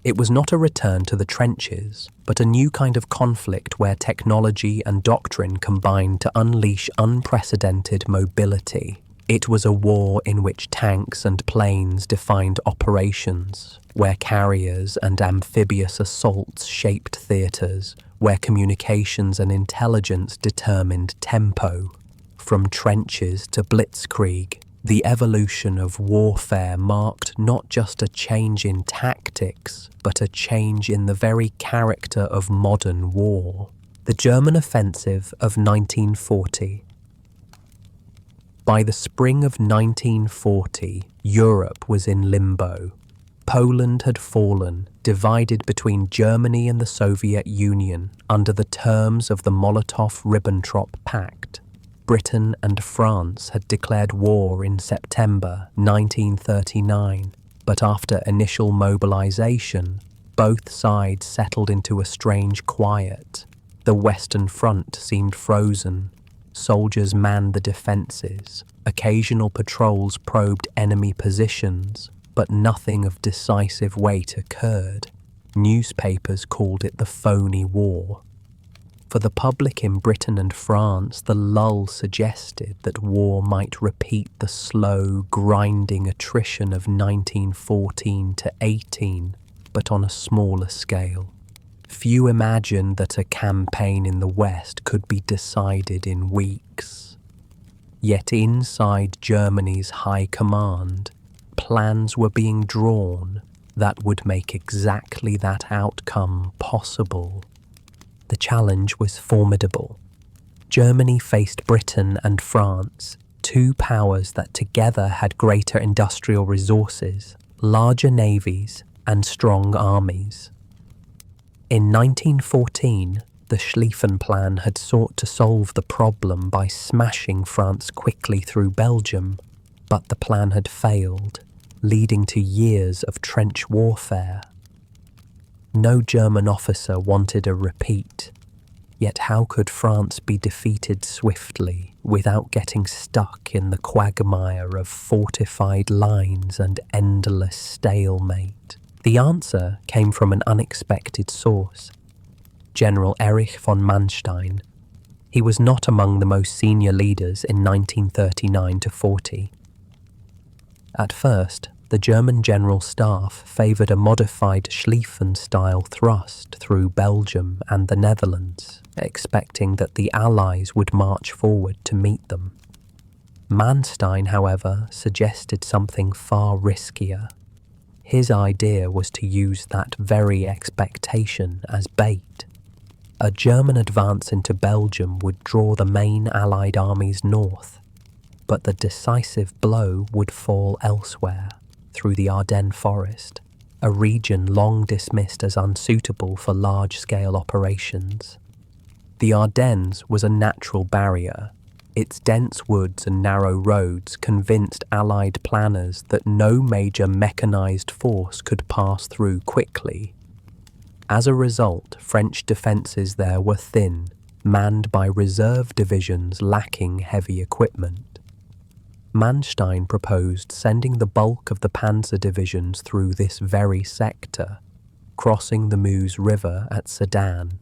It was not a return to the trenches, but a new kind of conflict where technology and doctrine combined to unleash unprecedented mobility. It was a war in which tanks and planes defined operations, where carriers and amphibious assaults shaped theatres, where communications and intelligence determined tempo. From trenches to blitzkrieg, the evolution of warfare marked not just a change in tactics, but a change in the very character of modern war. The German offensive of 1940. By the spring of 1940, Europe was in limbo. Poland had fallen, divided between Germany and the Soviet Union under the terms of the Molotov-Ribbentrop Pact. Britain and France had declared war in September 1939, but after initial mobilization, both sides settled into a strange quiet. The Western Front seemed frozen. Soldiers manned the defences. Occasional patrols probed enemy positions, but nothing of decisive weight occurred. Newspapers called it the phony war. For the public in Britain and France, the lull suggested that war might repeat the slow, grinding attrition of 1914 to 18, but on a smaller scale. Few imagined that a campaign in the West could be decided in weeks. Yet inside Germany's high command, plans were being drawn that would make exactly that outcome possible. The challenge was formidable. Germany faced Britain and France, two powers that together had greater industrial resources, larger navies, and strong armies. In 1914, the Schlieffen Plan had sought to solve the problem by smashing France quickly through Belgium, but the plan had failed, leading to years of trench warfare. No German officer wanted a repeat, yet how could France be defeated swiftly without getting stuck in the quagmire of fortified lines and endless stalemate? The answer came from an unexpected source. General Erich von Manstein. He was not among the most senior leaders in 1939-40. At first, the German General Staff favoured a modified Schlieffen-style thrust through Belgium and the Netherlands, expecting that the Allies would march forward to meet them. Manstein, however, suggested something far riskier. His idea was to use that very expectation as bait. A German advance into Belgium would draw the main Allied armies north, but the decisive blow would fall elsewhere, through the Ardennes forest, a region long dismissed as unsuitable for large-scale operations. The Ardennes was a natural barrier. Its dense woods and narrow roads convinced Allied planners that no major mechanized force could pass through quickly. As a result, French defences there were thin, manned by reserve divisions lacking heavy equipment. Manstein proposed sending the bulk of the panzer divisions through this very sector, crossing the Meuse River at Sedan,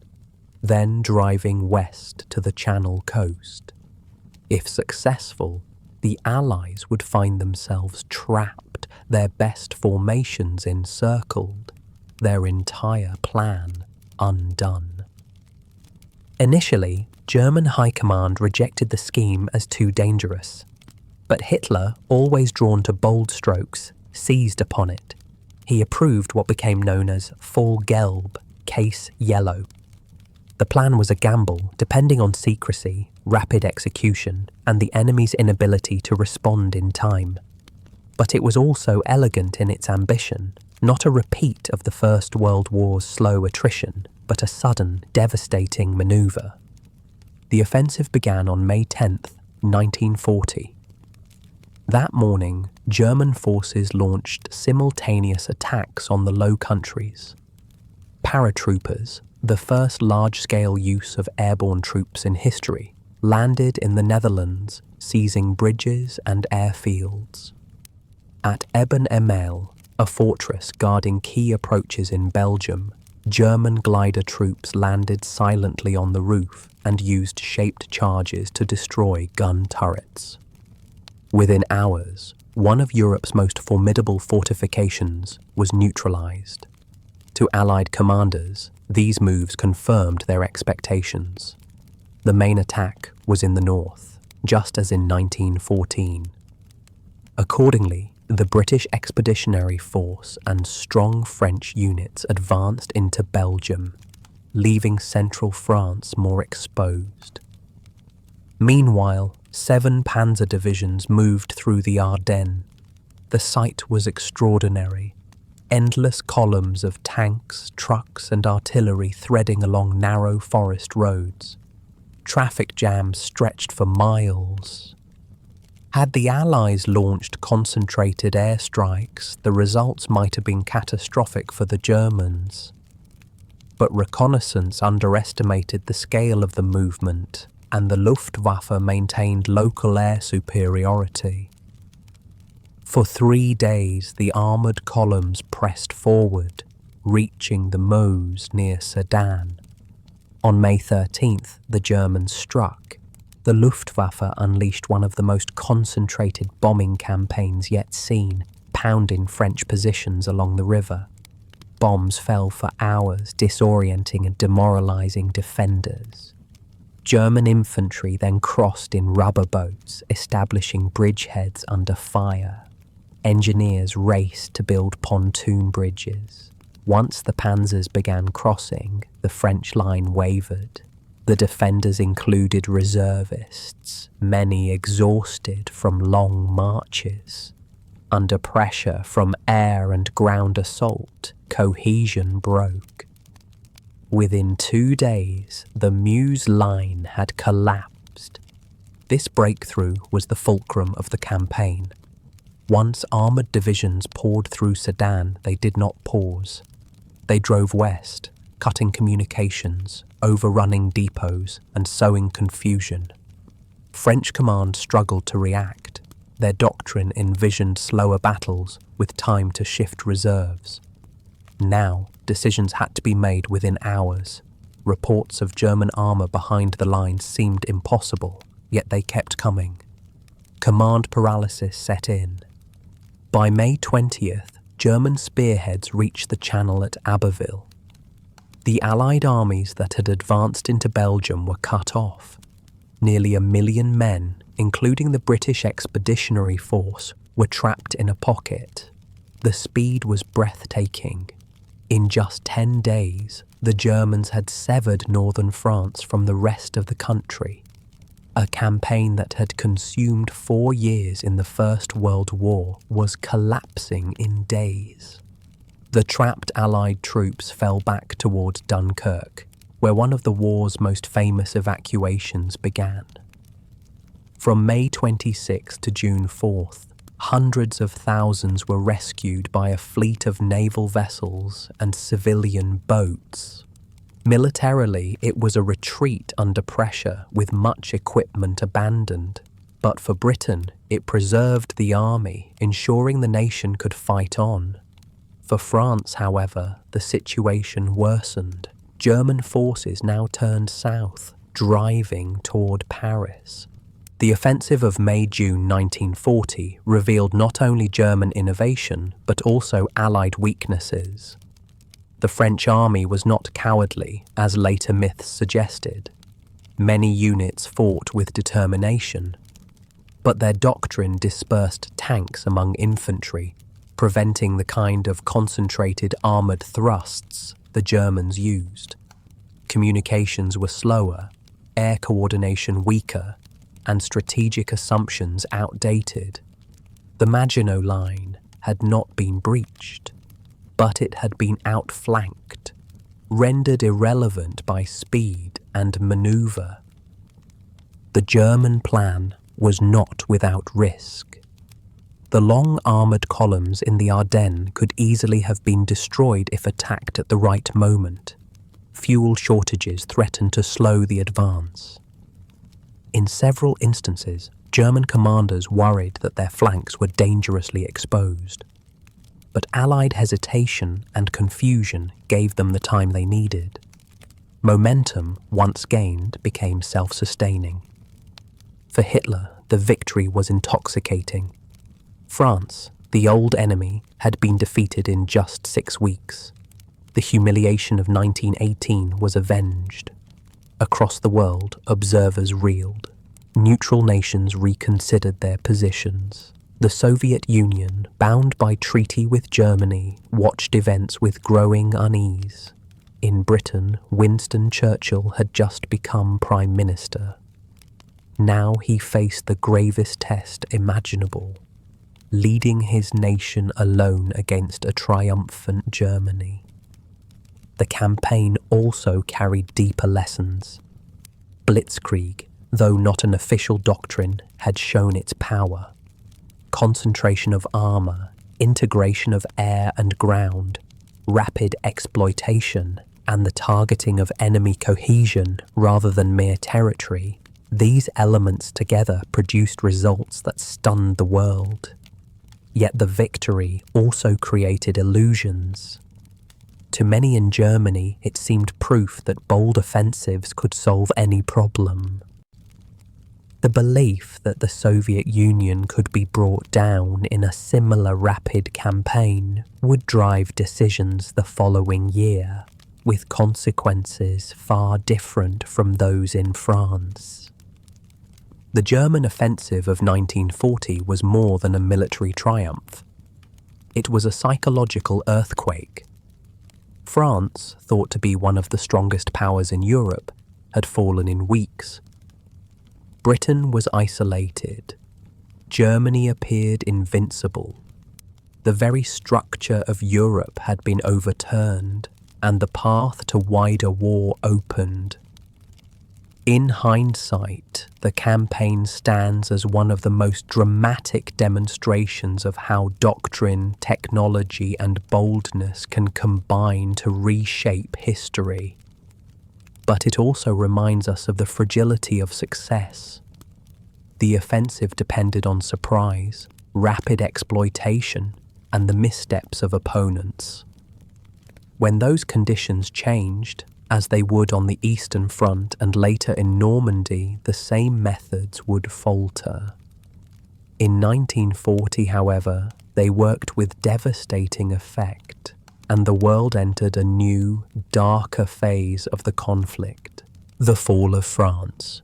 then driving west to the Channel coast. If successful, the Allies would find themselves trapped, their best formations encircled, their entire plan undone. Initially, German High Command rejected the scheme as too dangerous, but Hitler, always drawn to bold strokes, seized upon it. He approved what became known as Fall Gelb, Case Yellow. The plan was a gamble, depending on secrecy, rapid execution, and the enemy's inability to respond in time. But it was also elegant in its ambition, not a repeat of the First World War's slow attrition, but a sudden, devastating manoeuvre. The offensive began on May 10th, 1940. That morning, German forces launched simultaneous attacks on the Low Countries. Paratroopers, the first large-scale use of airborne troops in history, landed in the Netherlands, seizing bridges and airfields. At Eben-Emael, a fortress guarding key approaches in Belgium, German glider troops landed silently on the roof and used shaped charges to destroy gun turrets. Within hours, one of Europe's most formidable fortifications was neutralized. To Allied commanders, these moves confirmed their expectations. The main attack was in the north, just as in 1914. Accordingly, the British Expeditionary Force and strong French units advanced into Belgium, leaving central France more exposed. Meanwhile, 7 panzer divisions moved through the Ardennes. The sight was extraordinary. Endless columns of tanks, trucks, and artillery threading along narrow forest roads. Traffic jams stretched for miles. Had the Allies launched concentrated airstrikes, the results might have been catastrophic for the Germans. But reconnaissance underestimated the scale of the movement, and the Luftwaffe maintained local air superiority. For 3 days, the armoured columns pressed forward, reaching the Meuse near Sedan. On May 13th, the Germans struck. The Luftwaffe unleashed one of the most concentrated bombing campaigns yet seen, pounding French positions along the river. Bombs fell for hours, disorienting and demoralizing defenders. German infantry then crossed in rubber boats, establishing bridgeheads under fire. Engineers raced to build pontoon bridges. Once the panzers began crossing, the French line wavered. The defenders included reservists, many exhausted from long marches. Under pressure from air and ground assault, cohesion broke. Within 2 days, the Meuse line had collapsed. This breakthrough was the fulcrum of the campaign. Once armoured divisions poured through Sedan, they did not pause. They drove west, cutting communications, overrunning depots, and sowing confusion. French command struggled to react. Their doctrine envisioned slower battles with time to shift reserves. Now, decisions had to be made within hours. Reports of German armour behind the lines seemed impossible, yet they kept coming. Command paralysis set in. By May 20th, German spearheads reached the channel at Abbeville. The Allied armies that had advanced into Belgium were cut off. Nearly 1 million men, including the British Expeditionary Force, were trapped in a pocket. The speed was breathtaking. In just 10 days, the Germans had severed northern France from the rest of the country. A campaign that had consumed 4 years in the First World War was collapsing in days. The trapped Allied troops fell back towards Dunkirk, where one of the war's most famous evacuations began. From May 26 to June 4th, hundreds of thousands were rescued by a fleet of naval vessels and civilian boats. Militarily, it was a retreat under pressure with much equipment abandoned. But for Britain, it preserved the army, ensuring the nation could fight on. For France, however, the situation worsened. German forces now turned south, driving toward Paris. The offensive of May-June 1940 revealed not only German innovation, but also Allied weaknesses. The French army was not cowardly, as later myths suggested. Many units fought with determination, but their doctrine dispersed tanks among infantry, preventing the kind of concentrated armoured thrusts the Germans used. Communications were slower, air coordination weaker, and strategic assumptions outdated. The Maginot Line had not been breached, but it had been outflanked, rendered irrelevant by speed and manoeuvre. The German plan was not without risk. The long armoured columns in the Ardennes could easily have been destroyed if attacked at the right moment. Fuel shortages threatened to slow the advance. In several instances, German commanders worried that their flanks were dangerously exposed. But Allied hesitation and confusion gave them the time they needed. Momentum, once gained, became self-sustaining. For Hitler, the victory was intoxicating. France, the old enemy, had been defeated in just 6 weeks. The humiliation of 1918 was avenged. Across the world, observers reeled. Neutral nations reconsidered their positions. The Soviet Union, bound by treaty with Germany, watched events with growing unease. In Britain, Winston Churchill had just become Prime Minister. Now he faced the gravest test imaginable, leading his nation alone against a triumphant Germany. The campaign also carried deeper lessons. Blitzkrieg, though not an official doctrine, had shown its power. Concentration of armour, integration of air and ground, rapid exploitation, and the targeting of enemy cohesion rather than mere territory, these elements together produced results that stunned the world. Yet the victory also created illusions. To many in Germany, it seemed proof that bold offensives could solve any problem. The belief that the Soviet Union could be brought down in a similar rapid campaign would drive decisions the following year. with consequences far different from those in France. The German offensive of 1940 was more than a military triumph. It was a psychological earthquake. France, thought to be one of the strongest powers in Europe, had fallen in weeks. Britain was isolated. Germany appeared invincible. The very structure of Europe had been overturned, and the path to wider war opened. In hindsight, the campaign stands as one of the most dramatic demonstrations of how doctrine, technology, and boldness can combine to reshape history. But it also reminds us of the fragility of success. The offensive depended on surprise, rapid exploitation, and the missteps of opponents. When those conditions changed, as they would on the Eastern Front and later in Normandy, the same methods would falter. In 1940, however, they worked with devastating effect, and the world entered a new, darker phase of the conflict, the fall of France.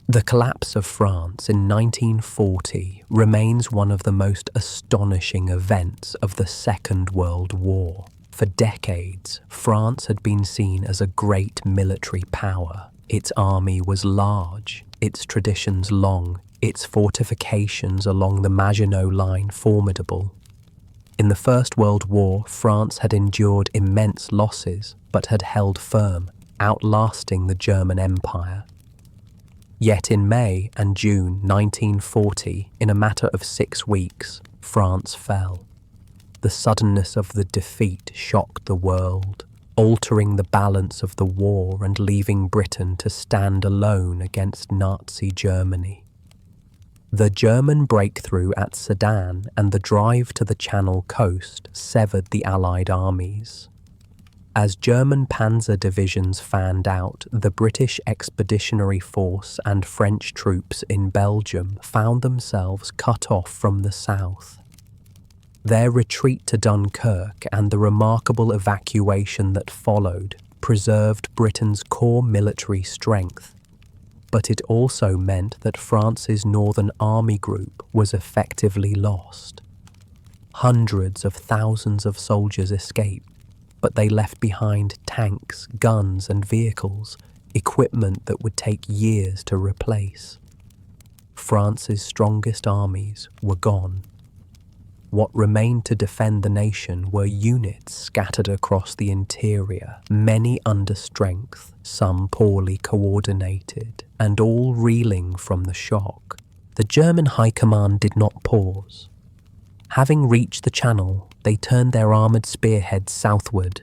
The collapse of France in 1940 remains one of the most astonishing events of the Second World War. For decades, France had been seen as a great military power. Its army was large, its traditions long, its fortifications along the Maginot Line formidable. In the First World War, France had endured immense losses, but had held firm, outlasting the German Empire. Yet in May and June 1940, in a matter of 6 weeks, France fell. The suddenness of the defeat shocked the world, altering the balance of the war and leaving Britain to stand alone against Nazi Germany. The German breakthrough at Sedan and the drive to the Channel coast severed the Allied armies. As German panzer divisions fanned out, the British Expeditionary Force and French troops in Belgium found themselves cut off from the south. Their retreat to Dunkirk and the remarkable evacuation that followed preserved Britain's core military strength, but it also meant that France's Northern Army Group was effectively lost. Hundreds of thousands of soldiers escaped, but they left behind tanks, guns, and vehicles, equipment that would take years to replace. France's strongest armies were gone. What remained to defend the nation were units scattered across the interior, many under strength, some poorly coordinated, and all reeling from the shock. The German High Command did not pause. Having reached the Channel, they turned their armoured spearheads southward.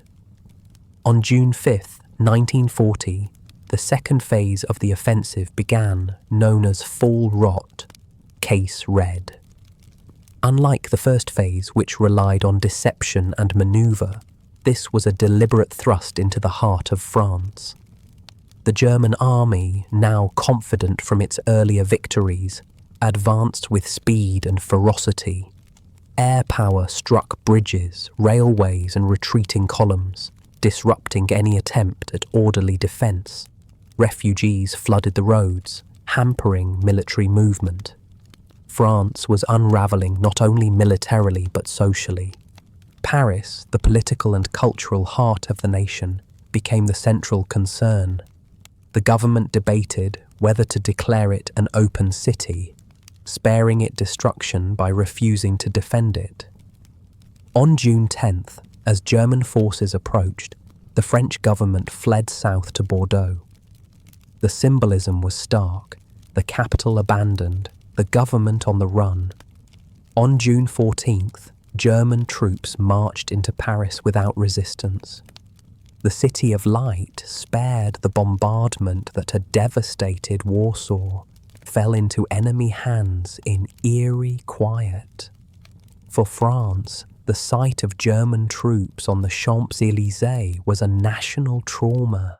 On June 5, 1940, the second phase of the offensive began, known as Fall Rot, Case Red. Unlike the first phase, which relied on deception and manoeuvre, this was a deliberate thrust into the heart of France. The German army, now confident from its earlier victories, advanced with speed and ferocity. Air power struck bridges, railways, and retreating columns, disrupting any attempt at orderly defence. Refugees flooded the roads, hampering military movement. France was unravelling not only militarily but socially. Paris, the political and cultural heart of the nation, became the central concern. The government debated whether to declare it an open city, sparing it destruction by refusing to defend it. On June 10th, as German forces approached, the French government fled south to Bordeaux. The symbolism was stark, the capital abandoned, the government on the run. On June 14th, German troops marched into Paris without resistance. The City of Light, spared the bombardment that had devastated Warsaw, fell into enemy hands in eerie quiet. For France, the sight of German troops on the Champs-Élysées was a national trauma.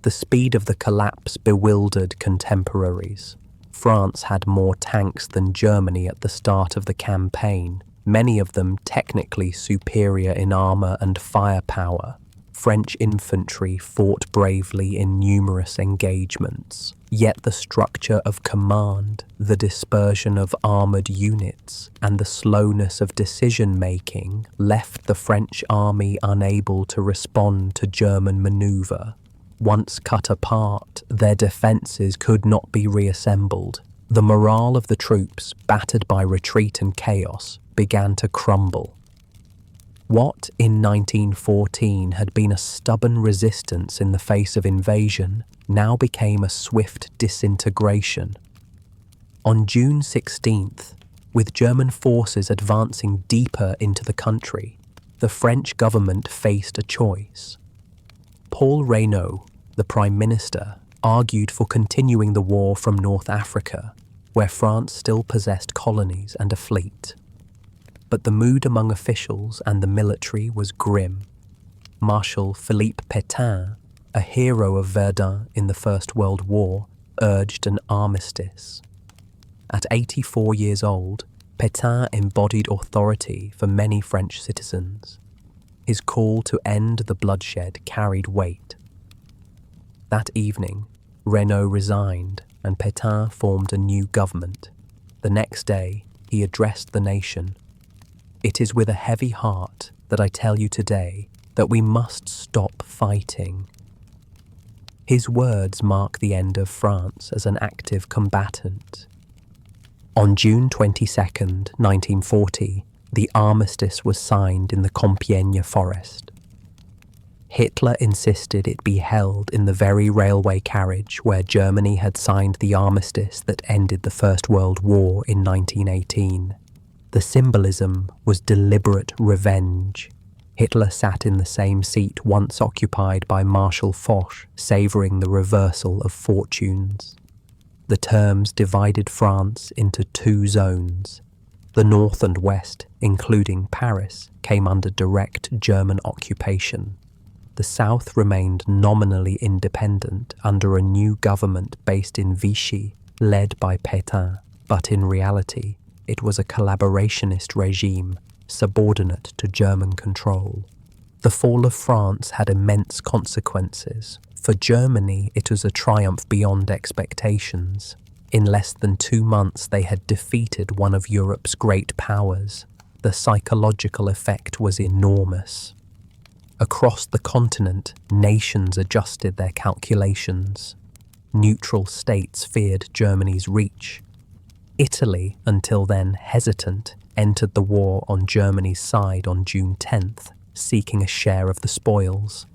The speed of the collapse bewildered contemporaries. France had more tanks than Germany at the start of the campaign, many of them technically superior in armor and firepower. French infantry fought bravely in numerous engagements, yet the structure of command, the dispersion of armored units, and the slowness of decision-making left the French army unable to respond to German maneuver. Once cut apart, their defences could not be reassembled. The morale of the troops, battered by retreat and chaos, began to crumble. What in 1914 had been a stubborn resistance in the face of invasion now became a swift disintegration. On June 16th, with German forces advancing deeper into the country, the French government faced a choice. Paul Reynaud, the Prime Minister, argued for continuing the war from North Africa, where France still possessed colonies and a fleet. But the mood among officials and the military was grim. Marshal Philippe Pétain, a hero of Verdun in the First World War, urged an armistice. At 84 years old, Pétain embodied authority for many French citizens. His call to end the bloodshed carried weight. That evening, Reynaud resigned and Pétain formed a new government. The next day, he addressed the nation. "It is with a heavy heart that I tell you today that we must stop fighting." His words mark the end of France as an active combatant. On June 22, 1940, the armistice was signed in the Compiègne forest. Hitler insisted it be held in the very railway carriage where Germany had signed the armistice that ended the First World War in 1918. The symbolism was deliberate revenge. Hitler sat in the same seat once occupied by Marshal Foch, savouring the reversal of fortunes. The terms divided France into two zones. The north and west, including Paris, came under direct German occupation. The south remained nominally independent under a new government based in Vichy, led by Pétain, but in reality, it was a collaborationist regime, subordinate to German control. The fall of France had immense consequences. For Germany, it was a triumph beyond expectations. In less than 2 months, they had defeated one of Europe's great powers. The psychological effect was enormous. Across the continent, nations adjusted their calculations. Neutral states feared Germany's reach. Italy, until then hesitant, entered the war on Germany's side on June 10th, seeking a share of the spoils.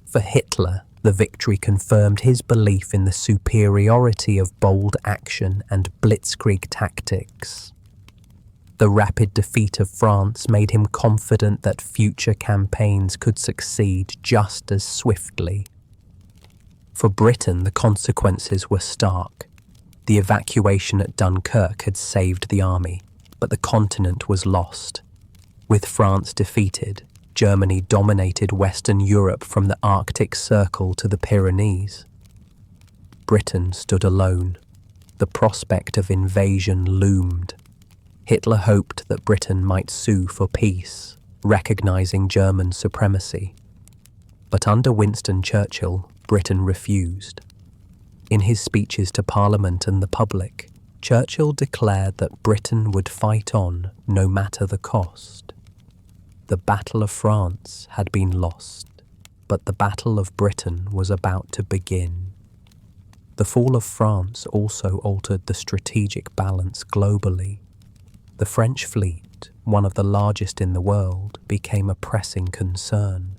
For Hitler, the victory confirmed his belief in the superiority of bold action and Blitzkrieg tactics. The rapid defeat of France made him confident that future campaigns could succeed just as swiftly. For Britain, the consequences were stark. The evacuation at Dunkirk had saved the army, but the continent was lost. With France defeated, Germany dominated Western Europe from the Arctic Circle to the Pyrenees. Britain stood alone. The prospect of invasion loomed. Hitler hoped that Britain might sue for peace, recognizing German supremacy. But under Winston Churchill, Britain refused. In his speeches to Parliament and the public, Churchill declared that Britain would fight on no matter the cost. The Battle of France had been lost, but the Battle of Britain was about to begin. The fall of France also altered the strategic balance globally. The French fleet, one of the largest in the world, became a pressing concern.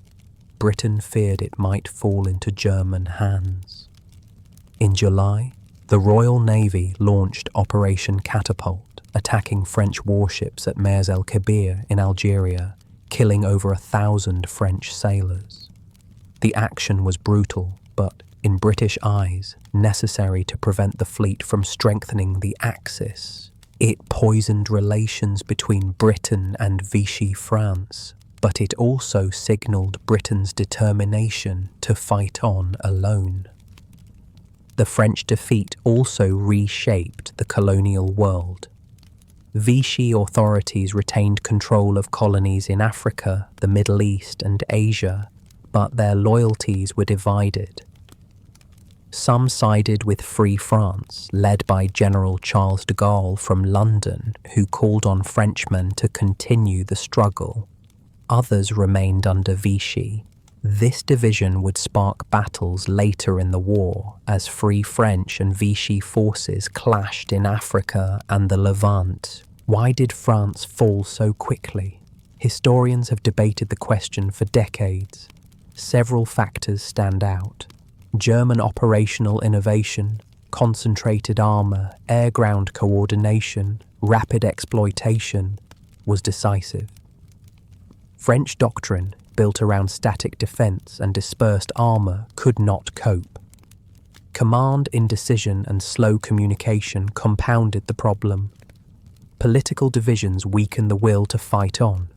Britain feared it might fall into German hands. In July, the Royal Navy launched Operation Catapult, attacking French warships at Mers el-Kebir in Algeria, killing over 1,000 French sailors. The action was brutal, but, in British eyes, necessary to prevent the fleet from strengthening the Axis. It poisoned relations between Britain and Vichy France, but it also signalled Britain's determination to fight on alone. The French defeat also reshaped the colonial world. Vichy authorities retained control of colonies in Africa, the Middle East, and Asia, but their loyalties were divided. Some sided with Free France, led by General Charles de Gaulle from London, who called on Frenchmen to continue the struggle. Others remained under Vichy. This division would spark battles later in the war, as Free French and Vichy forces clashed in Africa and the Levant. Why did France fall so quickly? Historians have debated the question for decades. Several factors stand out. German operational innovation, concentrated armour, air-ground coordination, rapid exploitation was decisive. French doctrine, built around static defence and dispersed armour, could not cope. Command indecision and slow communication compounded the problem. Political divisions weakened the will to fight on.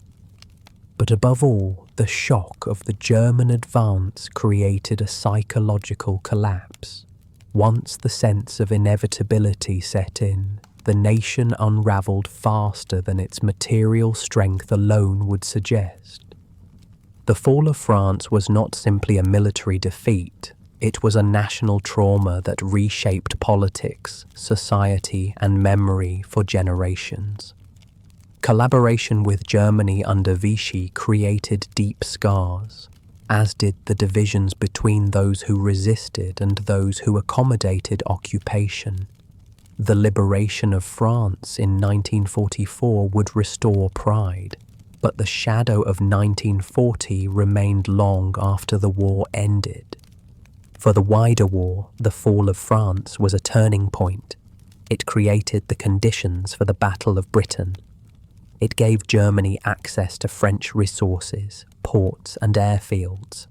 But above all, the shock of the German advance created a psychological collapse. Once the sense of inevitability set in, the nation unravelled faster than its material strength alone would suggest. The fall of France was not simply a military defeat, it was a national trauma that reshaped politics, society, and memory for generations. Collaboration with Germany under Vichy created deep scars, as did the divisions between those who resisted and those who accommodated occupation. The liberation of France in 1944 would restore pride, but the shadow of 1940 remained long after the war ended. For the wider war, the fall of France was a turning point. It created the conditions for the Battle of Britain. It gave Germany access to French resources, ports, and airfields.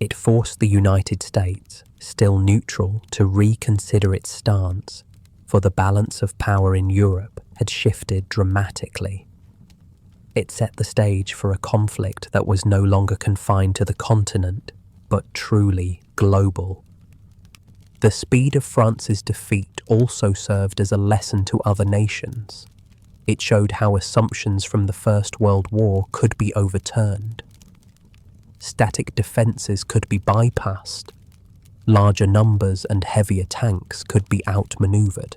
It forced the United States, still neutral, to reconsider its stance, for the balance of power in Europe had shifted dramatically. It set the stage for a conflict that was no longer confined to the continent, but truly global. The speed of France's defeat also served as a lesson to other nations. It showed how assumptions from the First World War could be overturned. Static defences could be bypassed. Larger numbers and heavier tanks could be outmaneuvered.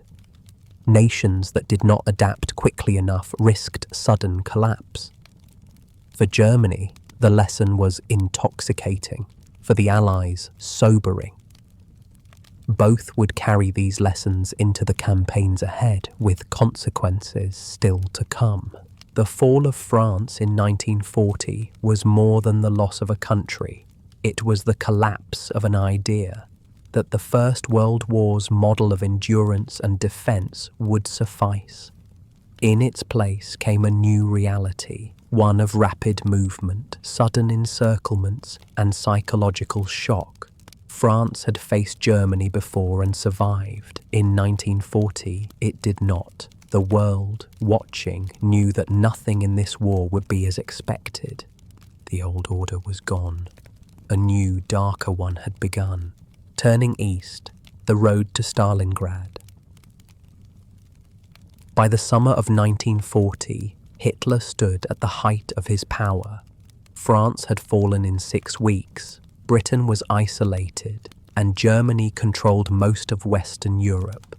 Nations that did not adapt quickly enough risked sudden collapse. For Germany, the lesson was intoxicating. For the Allies, sobering. Both would carry these lessons into the campaigns ahead, with consequences still to come. The fall of France in 1940 was more than the loss of a country. It was the collapse of an idea that the First World War's model of endurance and defence would suffice. In its place came a new reality, one of rapid movement, sudden encirclements, and psychological shock. France had faced Germany before and survived. In 1940, it did not. The world, watching, knew that nothing in this war would be as expected. The old order was gone. A new, darker one had begun. Turning east, the road to Stalingrad. By the summer of 1940, Hitler stood at the height of his power. France had fallen in 6 weeks. Britain was isolated, and Germany controlled most of Western Europe.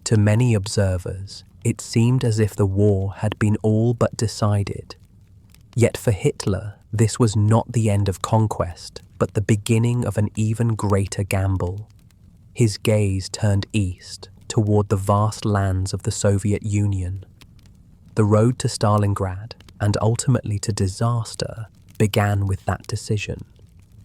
To many observers, it seemed as if the war had been all but decided. Yet for Hitler, this was not the end of conquest, but the beginning of an even greater gamble. His gaze turned east, toward the vast lands of the Soviet Union. The road to Stalingrad, and ultimately to disaster, began with that decision.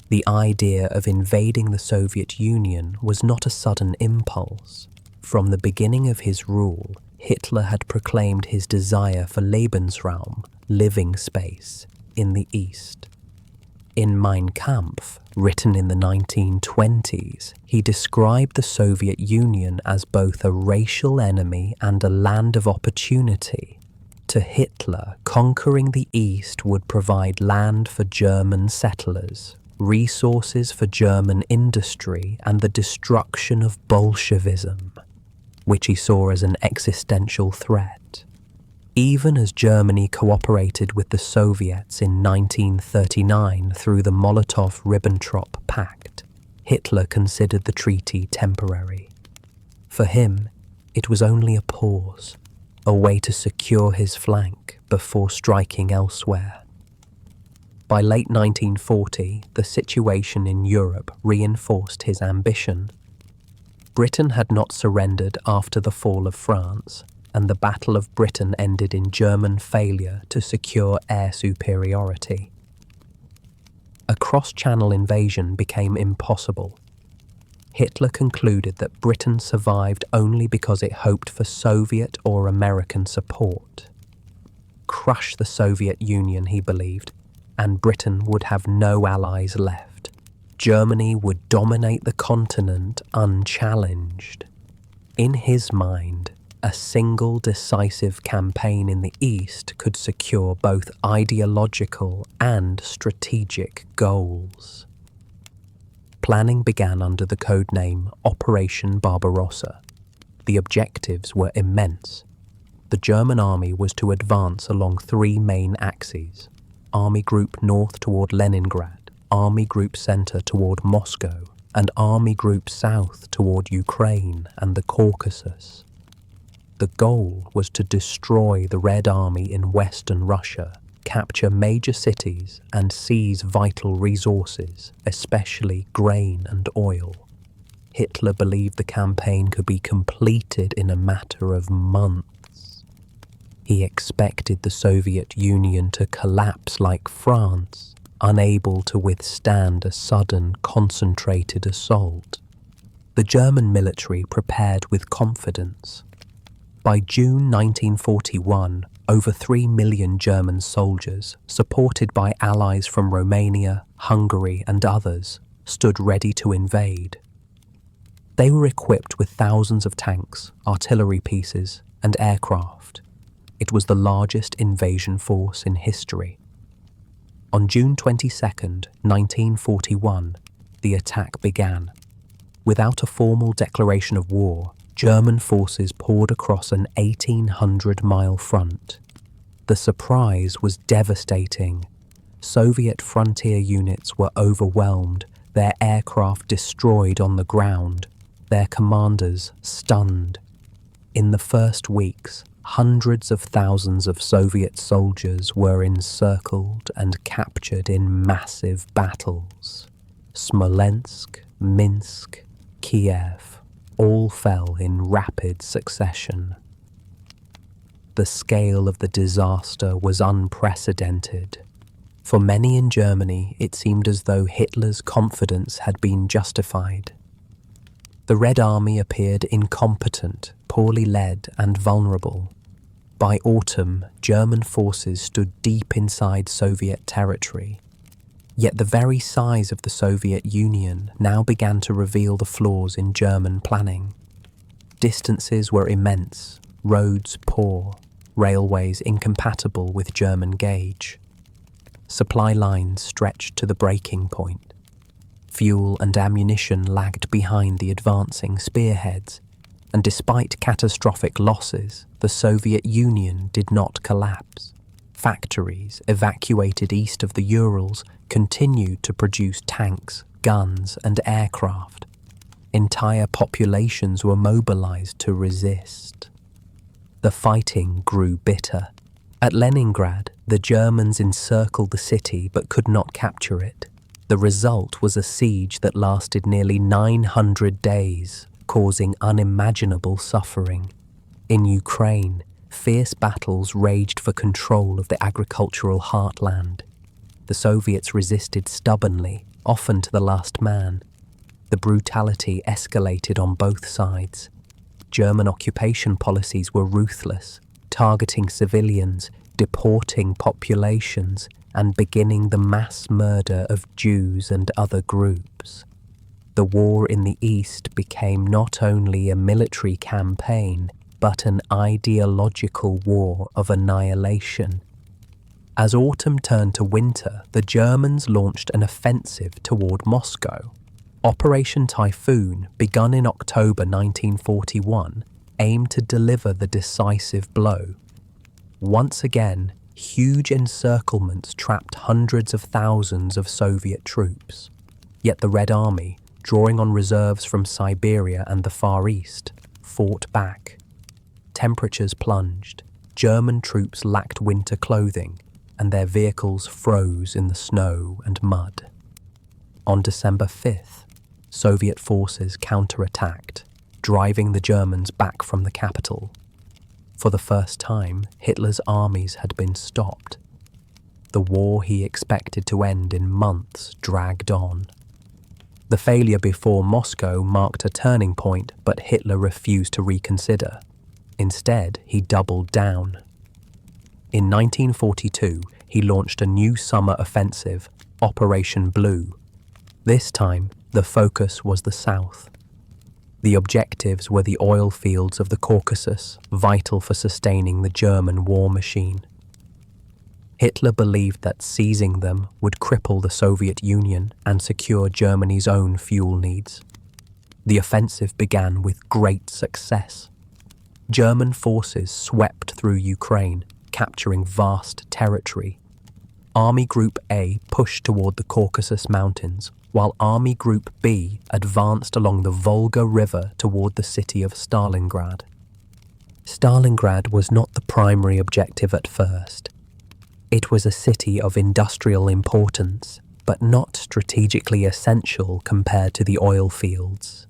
The idea of invading the Soviet Union was not a sudden impulse. From the beginning of his rule, Hitler had proclaimed his desire for Lebensraum, living space, in the East. In Mein Kampf, written in the 1920s, he described the Soviet Union as both a racial enemy and a land of opportunity. To Hitler, conquering the East would provide land for German settlers, resources for German industry, and the destruction of Bolshevism, which he saw as an existential threat. Even as Germany cooperated with the Soviets in 1939 through the Molotov-Ribbentrop Pact, Hitler considered the treaty temporary. For him, it was only a pause, a way to secure his flank before striking elsewhere. By late 1940, the situation in Europe reinforced his ambition. Britain had not surrendered after the fall of France, and the Battle of Britain ended in German failure to secure air superiority. A cross-channel invasion became impossible. Hitler concluded that Britain survived only because it hoped for Soviet or American support. Crush the Soviet Union, he believed, and Britain would have no allies left. Germany would dominate the continent unchallenged. In his mind, a single decisive campaign in the East could secure both ideological and strategic goals. Planning began under the codename Operation Barbarossa. The objectives were immense. The German army was to advance along three main axes: Army Group North toward Leningrad, Army Group Center toward Moscow, and Army Group South toward Ukraine and the Caucasus. The goal was to destroy the Red Army in Western Russia, capture major cities, and seize vital resources, especially grain and oil. Hitler believed the campaign could be completed in a matter of months. He expected the Soviet Union to collapse like France, unable to withstand a sudden, concentrated assault. The German military prepared with confidence. By June 1941, over 3 million German soldiers, supported by allies from Romania, Hungary, and others, stood ready to invade. They were equipped with thousands of tanks, artillery pieces, and aircraft. It was the largest invasion force in history. On June 22, 1941, the attack began. Without a formal declaration of war, German forces poured across an 1,800-mile front. The surprise was devastating. Soviet frontier units were overwhelmed, their aircraft destroyed on the ground, their commanders stunned. In the first weeks, hundreds of thousands of Soviet soldiers were encircled and captured in massive battles. Smolensk, Minsk, Kiev, all fell in rapid succession. The scale of the disaster was unprecedented. For many in Germany, it seemed as though Hitler's confidence had been justified. The Red Army appeared incompetent, poorly led, and vulnerable. By autumn, German forces stood deep inside Soviet territory. Yet the very size of the Soviet Union now began to reveal the flaws in German planning. Distances were immense, roads poor, railways incompatible with German gauge. Supply lines stretched to the breaking point. Fuel and ammunition lagged behind the advancing spearheads, and despite catastrophic losses, the Soviet Union did not collapse. Factories evacuated east of the Urals continued to produce tanks, guns, and aircraft. Entire populations were mobilized to resist. The fighting grew bitter. At Leningrad, the Germans encircled the city but could not capture it. The result was a siege that lasted nearly 900 days, causing unimaginable suffering. In Ukraine, fierce battles raged for control of the agricultural heartland. The Soviets resisted stubbornly, often to the last man. The brutality escalated on both sides. German occupation policies were ruthless, targeting civilians, deporting populations, and beginning the mass murder of Jews and other groups. The war in the East became not only a military campaign, but an ideological war of annihilation. As autumn turned to winter, the Germans launched an offensive toward Moscow. Operation Typhoon, begun in October 1941, aimed to deliver the decisive blow. Once again, huge encirclements trapped hundreds of thousands of Soviet troops. Yet the Red Army, drawing on reserves from Siberia and the Far East, fought back. Temperatures plunged, German troops lacked winter clothing, and their vehicles froze in the snow and mud. On December 5th, Soviet forces counterattacked, driving the Germans back from the capital. For the first time, Hitler's armies had been stopped. The war he expected to end in months dragged on. The failure before Moscow marked a turning point, but Hitler refused to reconsider. Instead, he doubled down. In 1942, he launched a new summer offensive, Operation Blue. This time, the focus was the south. The objectives were the oil fields of the Caucasus, vital for sustaining the German war machine. Hitler believed that seizing them would cripple the Soviet Union and secure Germany's own fuel needs. The offensive began with great success. German forces swept through Ukraine, capturing vast territory. Army Group A pushed toward the Caucasus Mountains, while Army Group B advanced along the Volga River toward the city of Stalingrad. Stalingrad was not the primary objective at first. It was a city of industrial importance, but not strategically essential compared to the oil fields.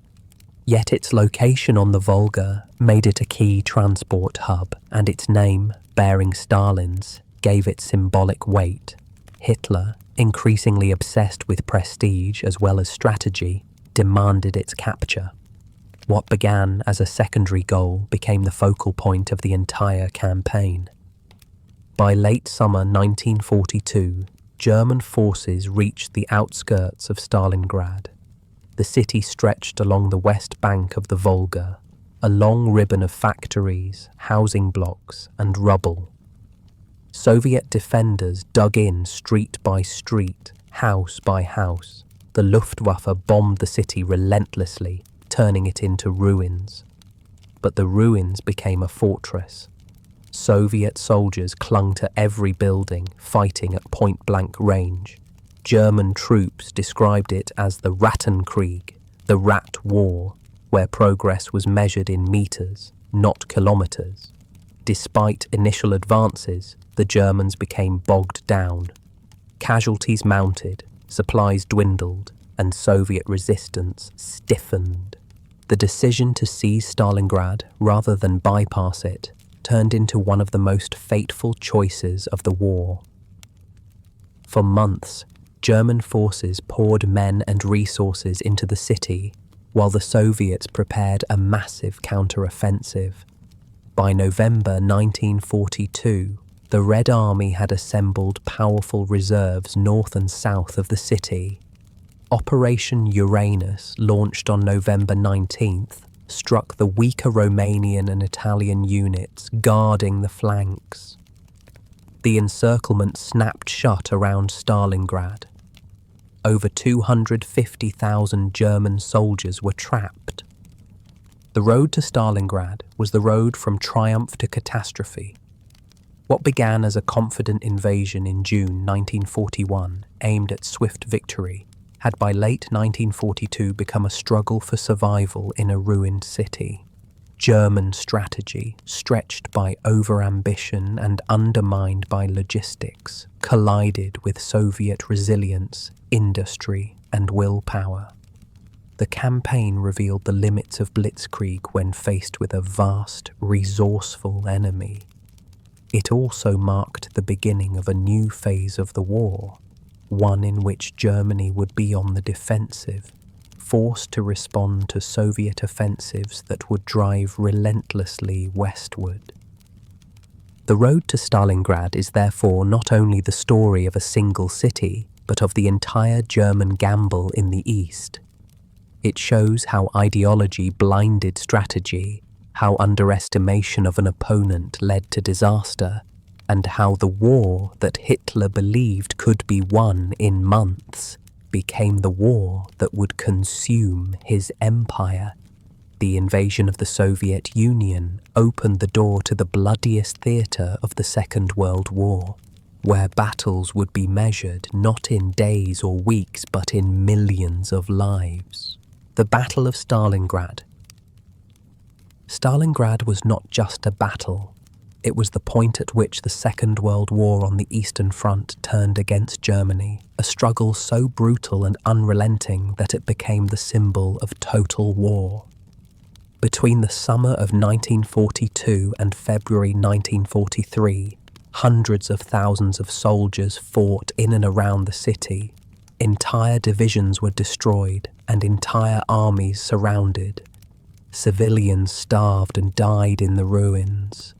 Yet its location on the Volga made it a key transport hub, and its name, bearing Stalin's, gave it symbolic weight. Hitler, increasingly obsessed with prestige as well as strategy, demanded its capture. What began as a secondary goal became the focal point of the entire campaign. By late summer 1942, German forces reached the outskirts of Stalingrad. The city stretched along the west bank of the Volga, a long ribbon of factories, housing blocks, and rubble. Soviet defenders dug in street by street, house by house. The Luftwaffe bombed the city relentlessly, turning it into ruins. But the ruins became a fortress. Soviet soldiers clung to every building, fighting at point-blank range. German troops described it as the Rattenkrieg, the Rat War, where progress was measured in meters, not kilometers. Despite initial advances, the Germans became bogged down. Casualties mounted, supplies dwindled, and Soviet resistance stiffened. The decision to seize Stalingrad rather than bypass it turned into one of the most fateful choices of the war. For months, German forces poured men and resources into the city, while the Soviets prepared a massive counter-offensive. By November 1942, the Red Army had assembled powerful reserves north and south of the city. Operation Uranus, launched on November 19th, struck the weaker Romanian and Italian units guarding the flanks. The encirclement snapped shut around Stalingrad. Over 250,000 German soldiers were trapped. The road to Stalingrad was the road from triumph to catastrophe. What began as a confident invasion in June 1941, aimed at swift victory, had by late 1942 become a struggle for survival in a ruined city. German strategy, stretched by overambition and undermined by logistics, collided with Soviet resilience, industry, and willpower. The campaign revealed the limits of Blitzkrieg when faced with a vast, resourceful enemy. It also marked the beginning of a new phase of the war, one in which Germany would be on the defensive, forced to respond to Soviet offensives that would drive relentlessly westward. The road to Stalingrad is therefore not only the story of a single city, but of the entire German gamble in the East. It shows how ideology blinded strategy, how underestimation of an opponent led to disaster, and how the war that Hitler believed could be won in months became the war that would consume his empire. the invasion of the Soviet Union opened the door to the bloodiest theatre of the Second World War, where battles would be measured not in days or weeks but in millions of lives. The Battle of Stalingrad. Stalingrad was not just a battle. It was the point at which the Second World War on the Eastern Front turned against Germany, a struggle so brutal and unrelenting that it became the symbol of total war. Between the summer of 1942 and February 1943, hundreds of thousands of soldiers fought in and around the city. Entire divisions were destroyed and entire armies surrounded. Civilians starved and died in the ruins.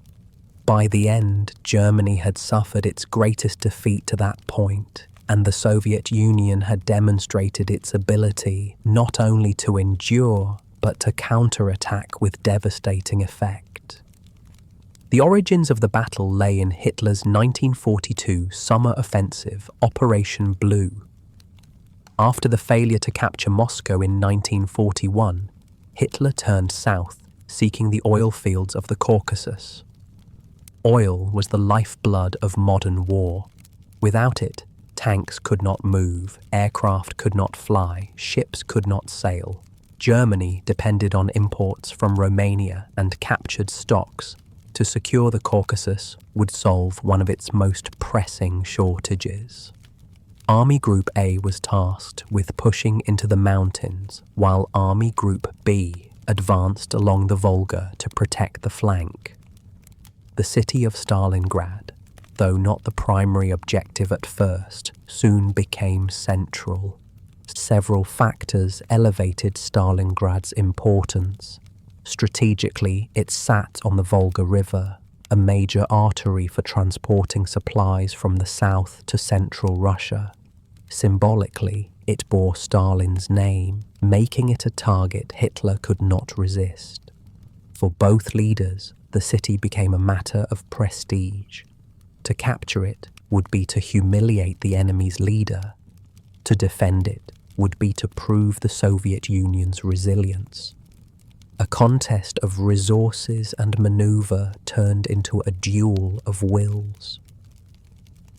By the end, Germany had suffered its greatest defeat to that point, and the Soviet Union had demonstrated its ability not only to endure, but to counterattack with devastating effect. The origins of the battle lay in Hitler's 1942 summer offensive, Operation Blue. After the failure to capture Moscow in 1941, Hitler turned south, seeking the oil fields of the Caucasus. Oil was the lifeblood of modern war. Without it, tanks could not move, aircraft could not fly, ships could not sail. Germany depended on imports from Romania, and captured stocks to secure the Caucasus would solve one of its most pressing shortages. Army Group A was tasked with pushing into the mountains, while Army Group B advanced along the Volga to protect the flank. The city of Stalingrad, though not the primary objective at first, soon became central. Several factors elevated Stalingrad's importance. Strategically, it sat on the Volga River, a major artery for transporting supplies from the south to central Russia. Symbolically, it bore Stalin's name, making it a target Hitler could not resist. For both leaders, the city became a matter of prestige. To capture it would be to humiliate the enemy's leader. To defend it would be to prove the Soviet Union's resilience. A contest of resources and maneuver turned into a duel of wills.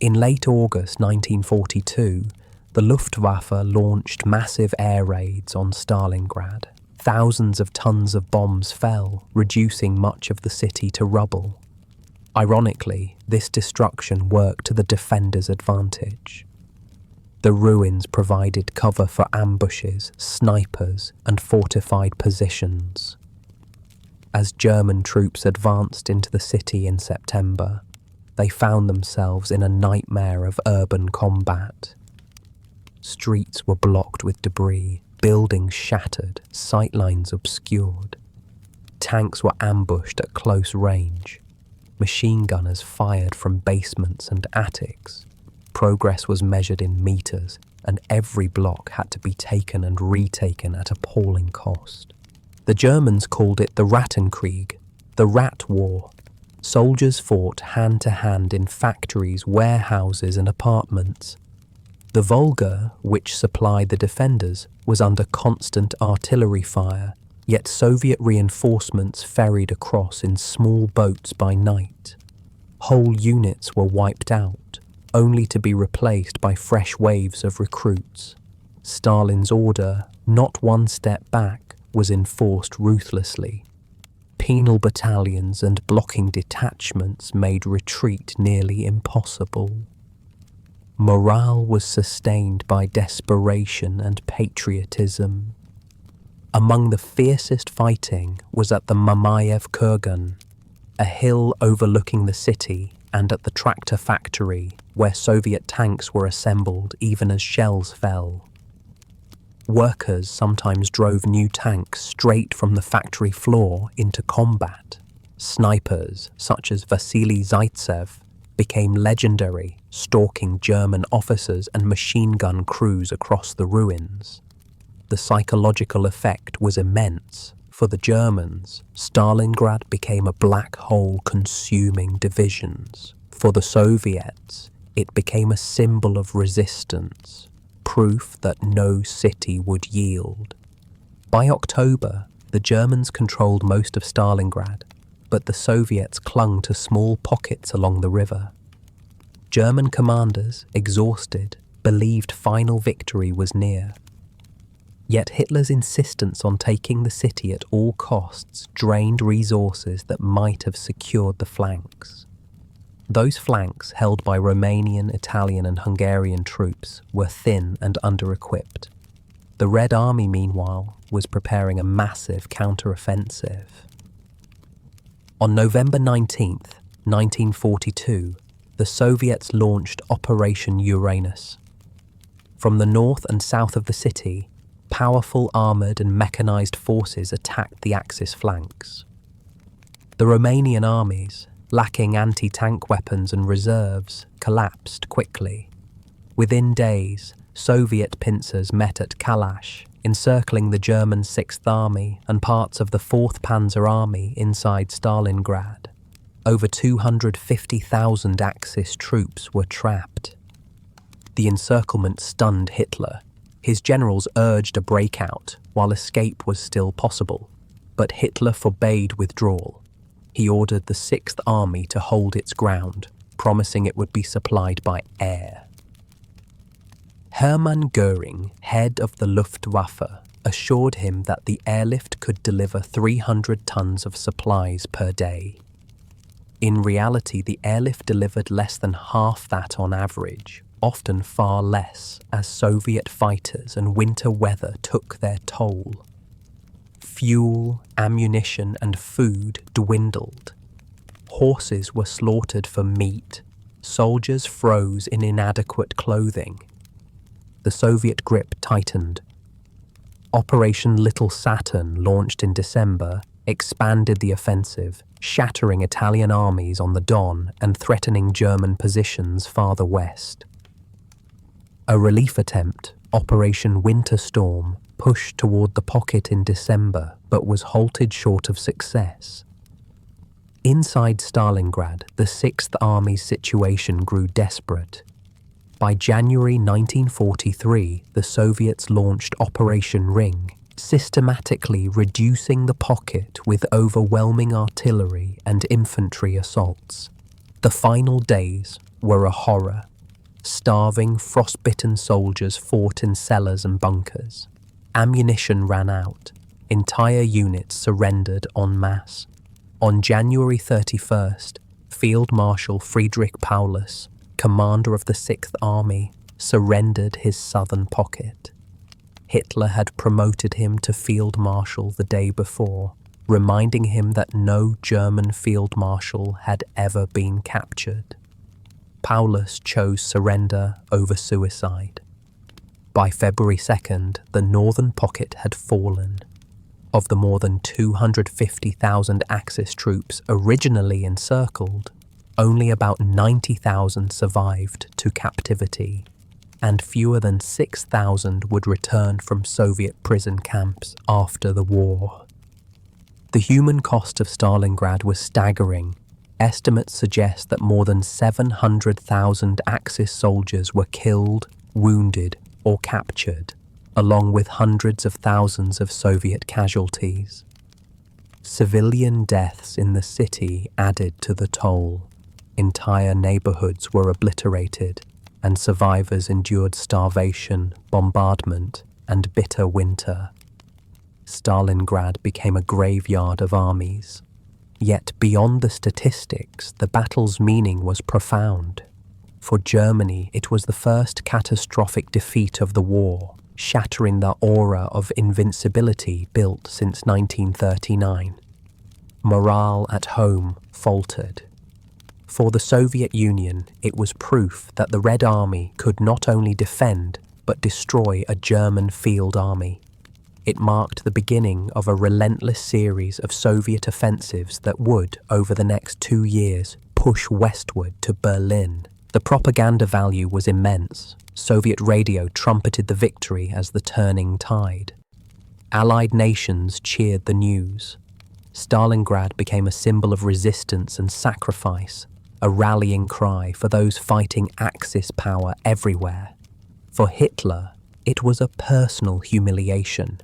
In late August 1942, the Luftwaffe launched massive air raids on Stalingrad. Thousands of tons of bombs fell, reducing much of the city to rubble. Ironically, this destruction worked to the defenders' advantage. The ruins provided cover for ambushes, snipers, and fortified positions. As German troops advanced into the city in September, they found themselves in a nightmare of urban combat. Streets were blocked with debris, buildings shattered, sightlines obscured. Tanks were ambushed at close range. Machine gunners fired from basements and attics. Progress was measured in meters, and every block had to be taken and retaken at appalling cost. The Germans called it the Rattenkrieg, the Rat War. Soldiers fought hand-to-hand in factories, warehouses, and apartments. The Volga, which supplied the defenders, was under constant artillery fire, yet Soviet reinforcements ferried across in small boats by night. Whole units were wiped out, only to be replaced by fresh waves of recruits. Stalin's order, not one step back, was enforced ruthlessly. Penal battalions and blocking detachments made retreat nearly impossible. Morale was sustained by desperation and patriotism. Among the fiercest fighting was at the Mamayev Kurgan, a hill overlooking the city, and at the tractor factory, where Soviet tanks were assembled even as shells fell. Workers sometimes drove new tanks straight from the factory floor into combat. Snipers, such as Vasily Zaitsev, became legendary, stalking German officers and machine gun crews across the ruins. The psychological effect was immense. For the Germans, Stalingrad became a black hole consuming divisions. For the Soviets, it became a symbol of resistance, proof that no city would yield. By October, The Germans controlled most of Stalingrad, but the Soviets clung to small pockets along the river. German commanders, exhausted, believed final victory was near. Yet Hitler's insistence on taking the city at all costs drained resources that might have secured the flanks. Those flanks, held by Romanian, Italian and Hungarian troops, were thin and under-equipped. The Red Army, meanwhile, was preparing a massive counter-offensive. On November 19th, 1942, the Soviets launched Operation Uranus. From the north and south of the city, powerful armoured and mechanized forces attacked the Axis flanks. The Romanian armies, lacking anti-tank weapons and reserves, collapsed quickly. Within days, Soviet pincers met at Kalash, encircling the German 6th Army and parts of the 4th Panzer Army inside Stalingrad. Over 250,000 Axis troops were trapped. The encirclement stunned Hitler. His generals urged a breakout, while escape was still possible, but Hitler forbade withdrawal. He ordered the 6th Army to hold its ground, promising it would be supplied by air. Hermann Göring, head of the Luftwaffe, assured him that the airlift could deliver 300 tons of supplies per day. In reality, the airlift delivered less than half that on average, often far less, as Soviet fighters and winter weather took their toll. Fuel, ammunition and food dwindled. Horses were slaughtered for meat. Soldiers froze in inadequate clothing. The Soviet grip tightened. Operation Little Saturn, launched in December, expanded the offensive, shattering Italian armies on the Don and threatening German positions farther west. A relief attempt, Operation Winter Storm, pushed toward the pocket in December but was halted short of success. Inside Stalingrad, the 6th Army's situation grew desperate. By January 1943, the Soviets launched Operation Ring, systematically reducing the pocket with overwhelming artillery and infantry assaults. The final days were a horror. Starving, frostbitten soldiers fought in cellars and bunkers. Ammunition ran out. Entire units surrendered en masse. On January 31st, Field Marshal Friedrich Paulus, commander of the 6th Army, surrendered his southern pocket. Hitler had promoted him to Field Marshal the day before, reminding him that no German Field Marshal had ever been captured. Paulus chose surrender over suicide. By February 2nd, the northern pocket had fallen. Of the more than 250,000 Axis troops originally encircled, only about 90,000 survived to captivity, and fewer than 6,000 would return from Soviet prison camps after the war. The human cost of Stalingrad was staggering. Estimates suggest that more than 700,000 Axis soldiers were killed, wounded, or captured, along with hundreds of thousands of Soviet casualties. Civilian deaths in the city added to the toll. Entire neighborhoods were obliterated, and survivors endured starvation, bombardment, and bitter winter. Stalingrad became a graveyard of armies. Yet beyond the statistics, the battle's meaning was profound. For Germany, it was the first catastrophic defeat of the war, shattering the aura of invincibility built since 1939. Morale at home faltered. For the Soviet Union, it was proof that the Red Army could not only defend, but destroy a German field army. It marked the beginning of a relentless series of Soviet offensives that would, over the next 2 years, push westward to Berlin. The propaganda value was immense. Soviet radio trumpeted the victory as the turning tide. Allied nations cheered the news. Stalingrad became a symbol of resistance and sacrifice, a rallying cry for those fighting Axis power everywhere. For Hitler, it was a personal humiliation.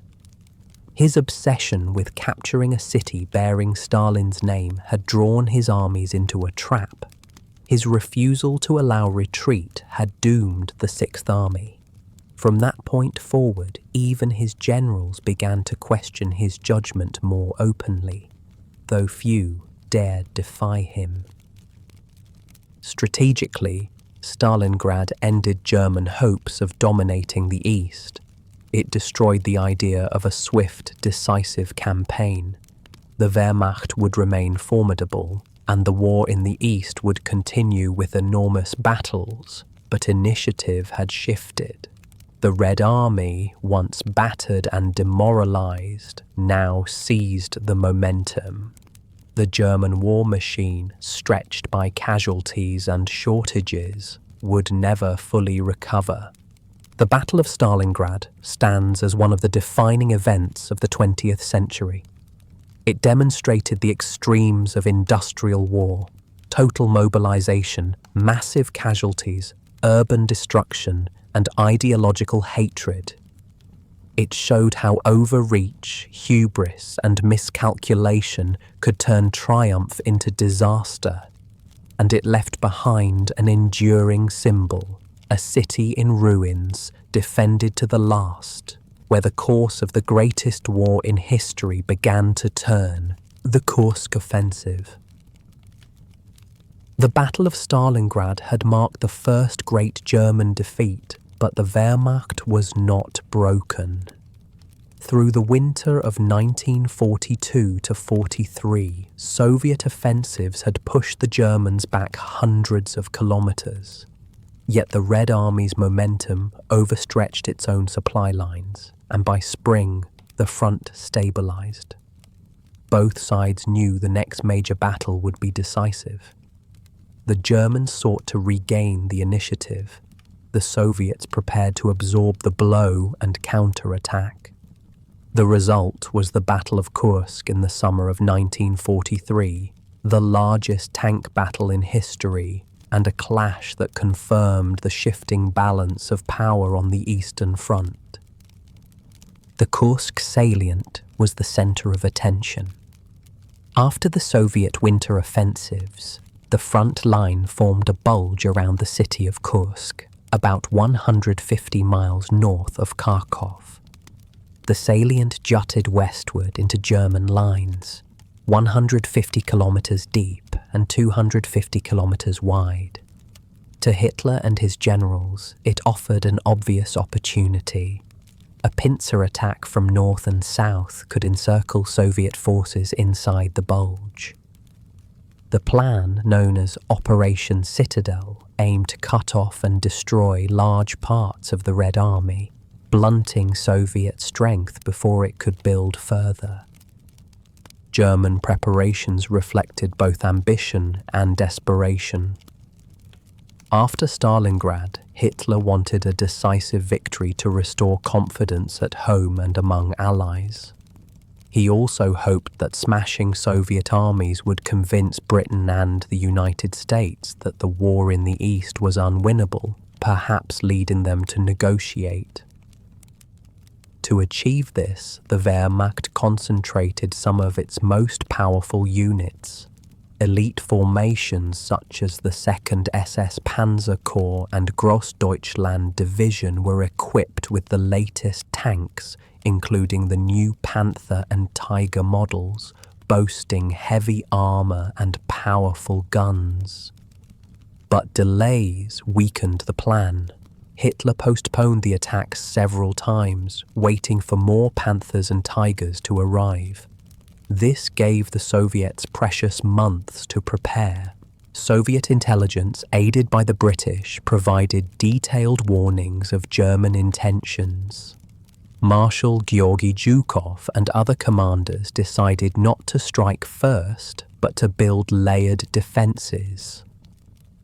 His obsession with capturing a city bearing Stalin's name had drawn his armies into a trap. His refusal to allow retreat had doomed the Sixth Army. From that point forward, even his generals began to question his judgment more openly, though few dared defy him. Strategically, Stalingrad ended German hopes of dominating the East. It destroyed the idea of a swift, decisive campaign. The Wehrmacht would remain formidable, and the war in the East would continue with enormous battles, but initiative had shifted. The Red Army, once battered and demoralized, now seized the momentum. The German war machine, stretched by casualties and shortages, would never fully recover. The Battle of Stalingrad stands as one of the defining events of the 20th century. It demonstrated the extremes of industrial war, total mobilization, massive casualties, urban destruction, and ideological hatred. It showed how overreach, hubris, and miscalculation could turn triumph into disaster, and it left behind an enduring symbol, a city in ruins, defended to the last, where the course of the greatest war in history began to turn, the Kursk Offensive. The Battle of Stalingrad had marked the first great German defeat, but the Wehrmacht was not broken. Through the winter of 1942 to 43, Soviet offensives had pushed the Germans back hundreds of kilometers. Yet the Red Army's momentum overstretched its own supply lines, and by spring, the front stabilized. Both sides knew the next major battle would be decisive. The Germans sought to regain the initiative. The Soviets prepared to absorb the blow and counterattack. The result was the Battle of Kursk in the summer of 1943, the largest tank battle in history, and a clash that confirmed the shifting balance of power on the Eastern Front. The Kursk salient was the center of attention. After the Soviet winter offensives, the front line formed a bulge around the city of Kursk, about 150 miles north of Kharkov. The salient jutted westward into German lines, 150 kilometers deep and 250 kilometers wide. To Hitler and his generals, it offered an obvious opportunity. A pincer attack from north and south could encircle Soviet forces inside the bulge. The plan, known as Operation Citadel, aimed to cut off and destroy large parts of the Red Army, blunting Soviet strength before it could build further. German preparations reflected both ambition and desperation. After Stalingrad, Hitler wanted a decisive victory to restore confidence at home and among allies. He also hoped that smashing Soviet armies would convince Britain and the United States that the war in the East was unwinnable, perhaps leading them to negotiate. To achieve this, the Wehrmacht concentrated some of its most powerful units. Elite formations such as the 2nd SS Panzer Corps and Grossdeutschland Division were equipped with the latest tanks, including the new Panther and Tiger models, boasting heavy armor and powerful guns. But delays weakened the plan. Hitler postponed the attacks several times, waiting for more Panthers and Tigers to arrive. This gave the Soviets precious months to prepare. Soviet intelligence, aided by the British, provided detailed warnings of German intentions. Marshal Georgy Zhukov and other commanders decided not to strike first, but to build layered defenses.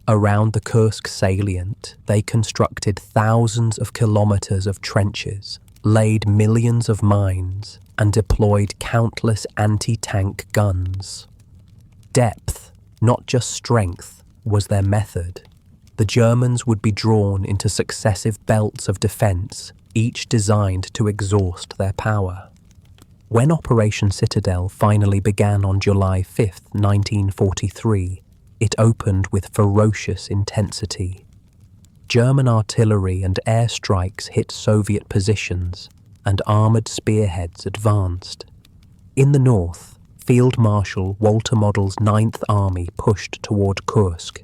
Around the Kursk salient, they constructed thousands of kilometers of trenches, laid millions of mines, and deployed countless anti-tank guns. Depth, not just strength, was their method. The Germans would be drawn into successive belts of defense, each designed to exhaust their power. When Operation Citadel finally began on July 5, 1943, it opened with ferocious intensity. German artillery and airstrikes hit Soviet positions, and armoured spearheads advanced. In the north, Field Marshal Walter Model's 9th Army pushed toward Kursk.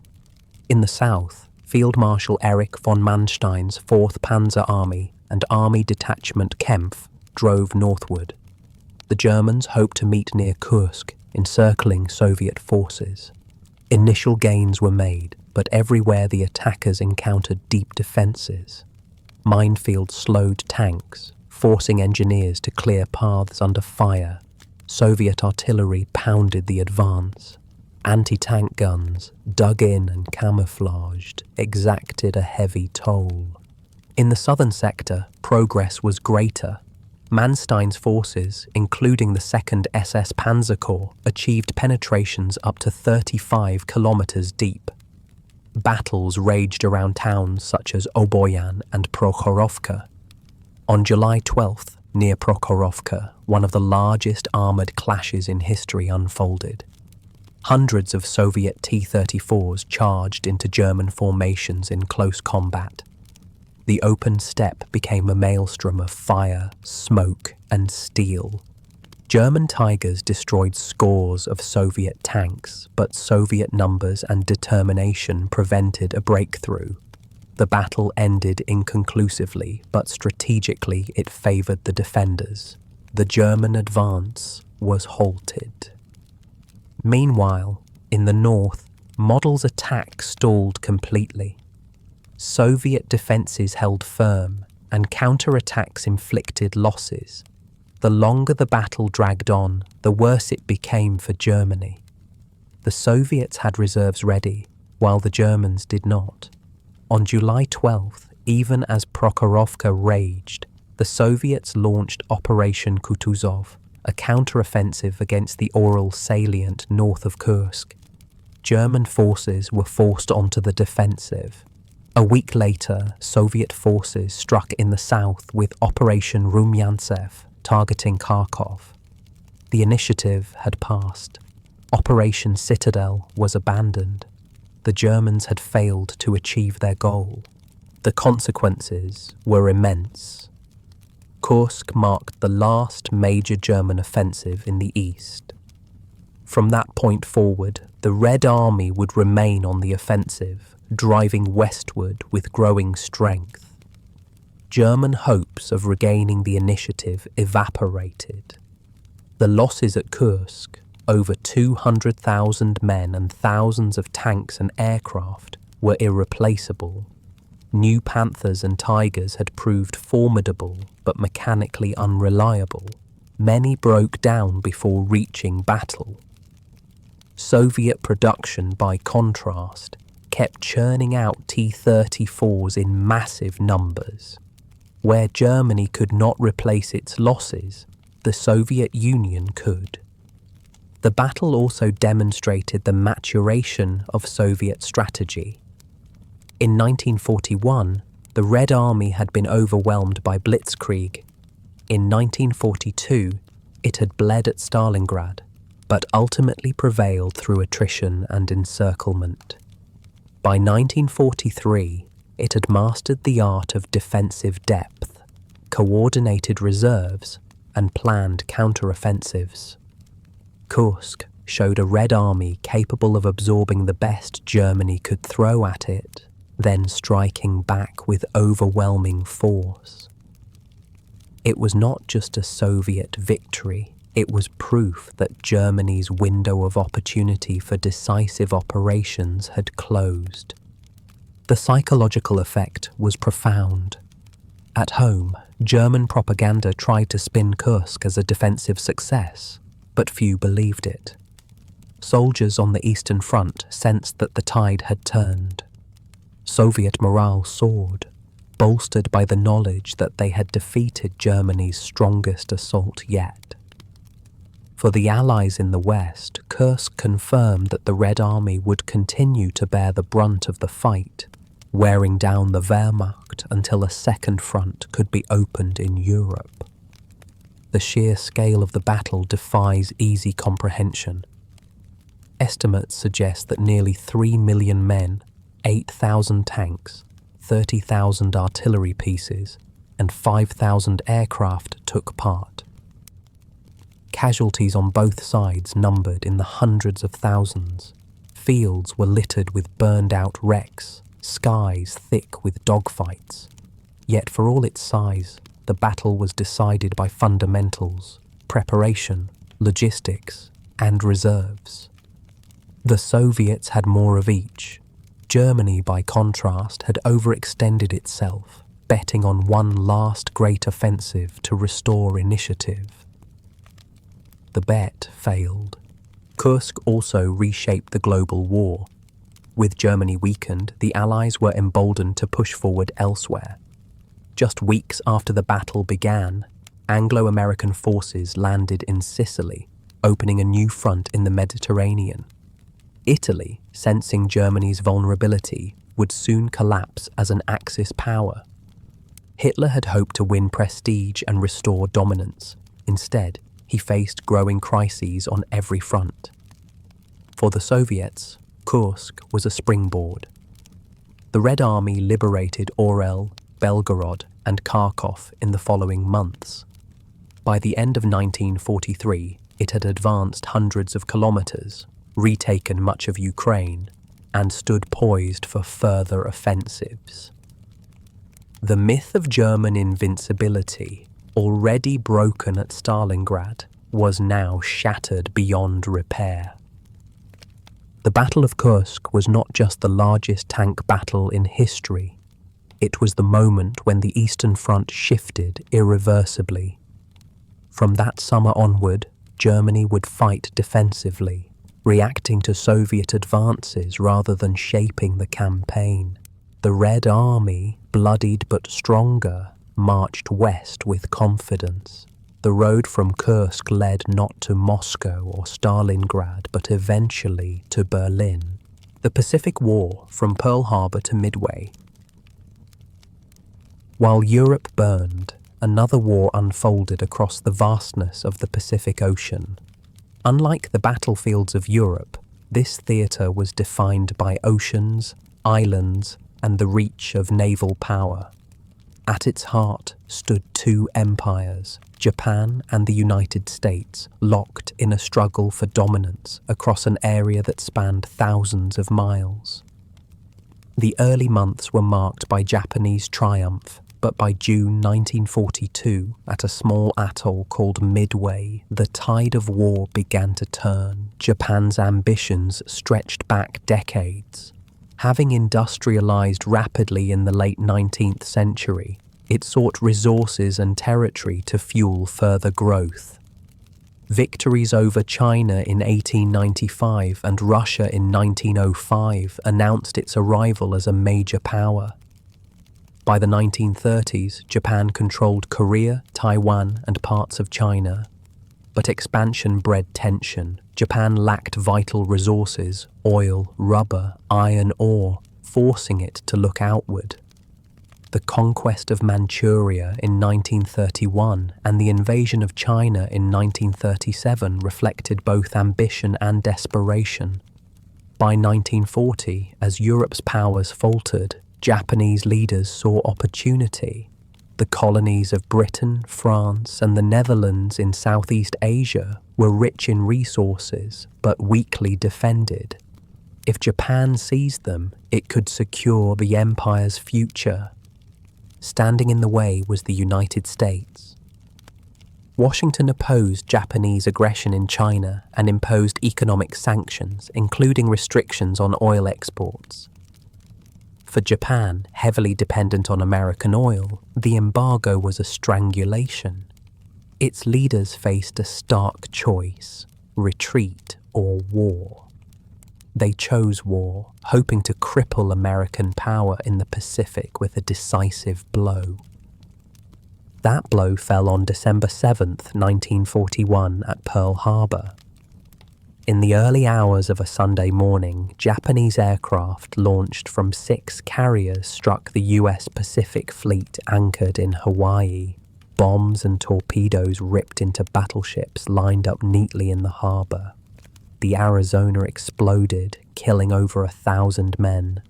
In the south, Field Marshal Erich von Manstein's 4th Panzer Army and Army Detachment Kempf drove northward. The Germans hoped to meet near Kursk, encircling Soviet forces. Initial gains were made, but everywhere the attackers encountered deep defences. Minefields slowed tanks, forcing engineers to clear paths under fire. Soviet artillery pounded the advance. Anti-tank guns, dug in and camouflaged, exacted a heavy toll. In the southern sector, progress was greater. Manstein's forces, including the 2nd SS Panzer Corps, achieved penetrations up to 35 kilometers deep. Battles raged around towns such as Oboyan and Prokhorovka. On July 12th, near Prokhorovka, one of the largest armoured clashes in history unfolded. Hundreds of Soviet T-34s charged into German formations in close combat. The open steppe became a maelstrom of fire, smoke, and steel. German Tigers destroyed scores of Soviet tanks, but Soviet numbers and determination prevented a breakthrough. The battle ended inconclusively, but strategically it favoured the defenders. The German advance was halted. Meanwhile, in the north, Model's attack stalled completely. Soviet defences held firm, and counterattacks inflicted losses. The longer the battle dragged on, the worse it became for Germany. The Soviets had reserves ready, while the Germans did not. On July 12th, even as Prokhorovka raged, the Soviets launched Operation Kutuzov, a counteroffensive against the Ural salient north of Kursk. German forces were forced onto the defensive. A week later, Soviet forces struck in the south with Operation Rumyantsev, targeting Kharkov. The initiative had passed. Operation Citadel was abandoned. The Germans had failed to achieve their goal. The consequences were immense. Kursk marked the last major German offensive in the east. From that point forward, the Red Army would remain on the offensive, driving westward with growing strength. German hopes of regaining the initiative evaporated. The losses at Kursk, over 200,000 men and thousands of tanks and aircraft, were irreplaceable. New Panthers and Tigers had proved formidable but mechanically unreliable. Many broke down before reaching battle. Soviet production, by contrast, kept churning out T-34s in massive numbers. Where Germany could not replace its losses, the Soviet Union could. The battle also demonstrated the maturation of Soviet strategy. In 1941, the Red Army had been overwhelmed by Blitzkrieg. In 1942, it had bled at Stalingrad, but ultimately prevailed through attrition and encirclement. By 1943, it had mastered the art of defensive depth, coordinated reserves, and planned counteroffensives. Kursk showed a Red Army capable of absorbing the best Germany could throw at it, then striking back with overwhelming force. It was not just a Soviet victory, it was proof that Germany's window of opportunity for decisive operations had closed. The psychological effect was profound. At home, German propaganda tried to spin Kursk as a defensive success, but few believed it. Soldiers on the Eastern Front sensed that the tide had turned. Soviet morale soared, bolstered by the knowledge that they had defeated Germany's strongest assault yet. For the Allies in the West, Kursk confirmed that the Red Army would continue to bear the brunt of the fight, wearing down the Wehrmacht until a second front could be opened in Europe. The sheer scale of the battle defies easy comprehension. Estimates suggest that nearly 3 million men, 8,000 tanks, 30,000 artillery pieces, and 5,000 aircraft took part. Casualties on both sides numbered in the hundreds of thousands. Fields were littered with burned-out wrecks, skies thick with dogfights. Yet for all its size, the battle was decided by fundamentals, preparation, logistics, and reserves. The Soviets had more of each. Germany, by contrast, had overextended itself, betting on one last great offensive to restore initiative. The bet failed. Kursk also reshaped the global war. With Germany weakened, the Allies were emboldened to push forward elsewhere. Just weeks after the battle began, Anglo-American forces landed in Sicily, opening a new front in the Mediterranean. Italy, sensing Germany's vulnerability, would soon collapse as an Axis power. Hitler had hoped to win prestige and restore dominance. Instead, he faced growing crises on every front. For the Soviets, Kursk was a springboard. The Red Army liberated Orel, Belgorod, and Kharkov in the following months. By the end of 1943, it had advanced hundreds of kilometers, retaken much of Ukraine, and stood poised for further offensives. The myth of German invincibility, already broken at Stalingrad, was now shattered beyond repair. The Battle of Kursk was not just the largest tank battle in history. It was the moment when the Eastern Front shifted irreversibly. From that summer onward, Germany would fight defensively, reacting to Soviet advances rather than shaping the campaign. The Red Army, bloodied but stronger, marched west with confidence. The road from Kursk led not to Moscow or Stalingrad, but eventually to Berlin. The Pacific War, from Pearl Harbor to Midway. While Europe burned, another war unfolded across the vastness of the Pacific Ocean. Unlike the battlefields of Europe, this theatre was defined by oceans, islands, and the reach of naval power. At its heart stood two empires, Japan and the United States, locked in a struggle for dominance across an area that spanned thousands of miles. The early months were marked by Japanese triumph, but by June 1942, at a small atoll called Midway, the tide of war began to turn. Japan's ambitions stretched back decades. Having industrialized rapidly in the late 19th century, it sought resources and territory to fuel further growth. Victories over China in 1895 and Russia in 1905 announced its arrival as a major power. By the 1930s, Japan controlled Korea, Taiwan, and parts of China. But expansion bred tension. Japan lacked vital resources, oil, rubber, iron ore, forcing it to look outward. The conquest of Manchuria in 1931 and the invasion of China in 1937 reflected both ambition and desperation. By 1940, as Europe's powers faltered, Japanese leaders saw opportunity. The colonies of Britain, France, and the Netherlands in Southeast Asia were rich in resources, but weakly defended. If Japan seized them, it could secure the empire's future. Standing in the way was the United States. Washington opposed Japanese aggression in China and imposed economic sanctions, including restrictions on oil exports. For Japan, heavily dependent on American oil, the embargo was a strangulation. Its leaders faced a stark choice: retreat or war. They chose war, hoping to cripple American power in the Pacific with a decisive blow. That blow fell on December 7th, 1941 at Pearl Harbor. In the early hours of a Sunday morning, Japanese aircraft launched from 6 carriers struck the U.S. Pacific Fleet anchored in Hawaii. bombs and torpedoes ripped into battleships lined up neatly in the harbor. The Arizona exploded, killing over 1,000 men.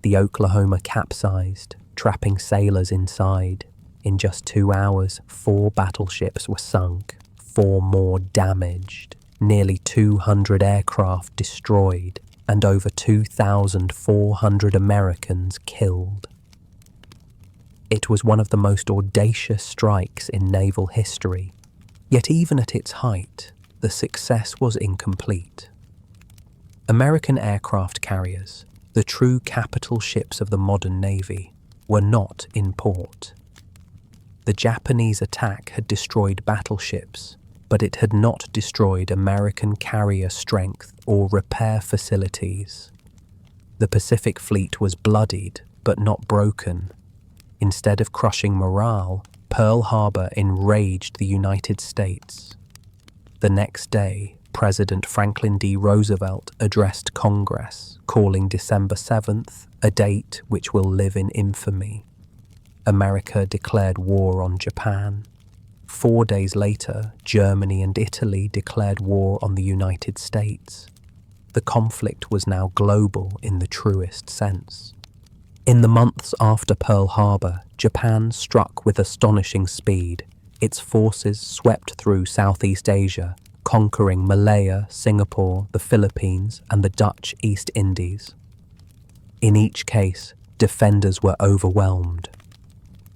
The Oklahoma capsized, trapping sailors inside. In just 2 hours, 4 battleships were sunk, 4 more damaged, nearly 200 aircraft destroyed, and over 2,400 Americans killed. It was one of the most audacious strikes in naval history, yet even at its height, the success was incomplete. American aircraft carriers, the true capital ships of the modern Navy, were not in port. The Japanese attack had destroyed battleships, but it had not destroyed American carrier strength or repair facilities. The Pacific Fleet was bloodied, but not broken. Instead of crushing morale, Pearl Harbor enraged the United States. The next day, President Franklin D. Roosevelt addressed Congress, calling December 7th a date which will live in infamy. America declared war on Japan. 4 days later, Germany and Italy declared war on the United States. The conflict was now global in the truest sense. In the months after Pearl Harbor, Japan struck with astonishing speed. Its forces swept through Southeast Asia, conquering Malaya, Singapore, the Philippines, and the Dutch East Indies. In each case, defenders were overwhelmed.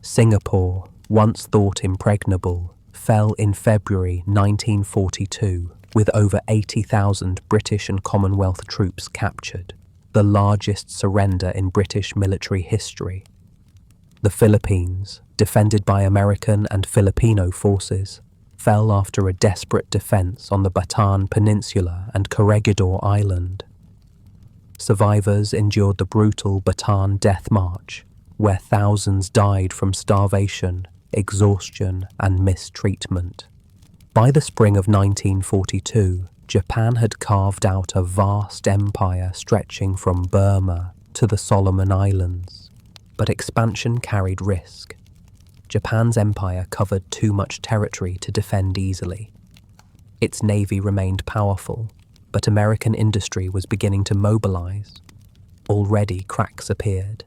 Singapore, once thought impregnable, fell in February 1942 with over 80,000 British and Commonwealth troops captured, the largest surrender in British military history. The Philippines, defended by American and Filipino forces, fell after a desperate defense on the Bataan Peninsula and Corregidor Island. Survivors endured the brutal Bataan Death March, where thousands died from starvation, exhaustion, and mistreatment. By the spring of 1942, Japan had carved out a vast empire stretching from Burma to the Solomon Islands. But expansion carried risk. Japan's empire covered too much territory to defend easily. Its navy remained powerful, but American industry was beginning to mobilize. Already cracks appeared.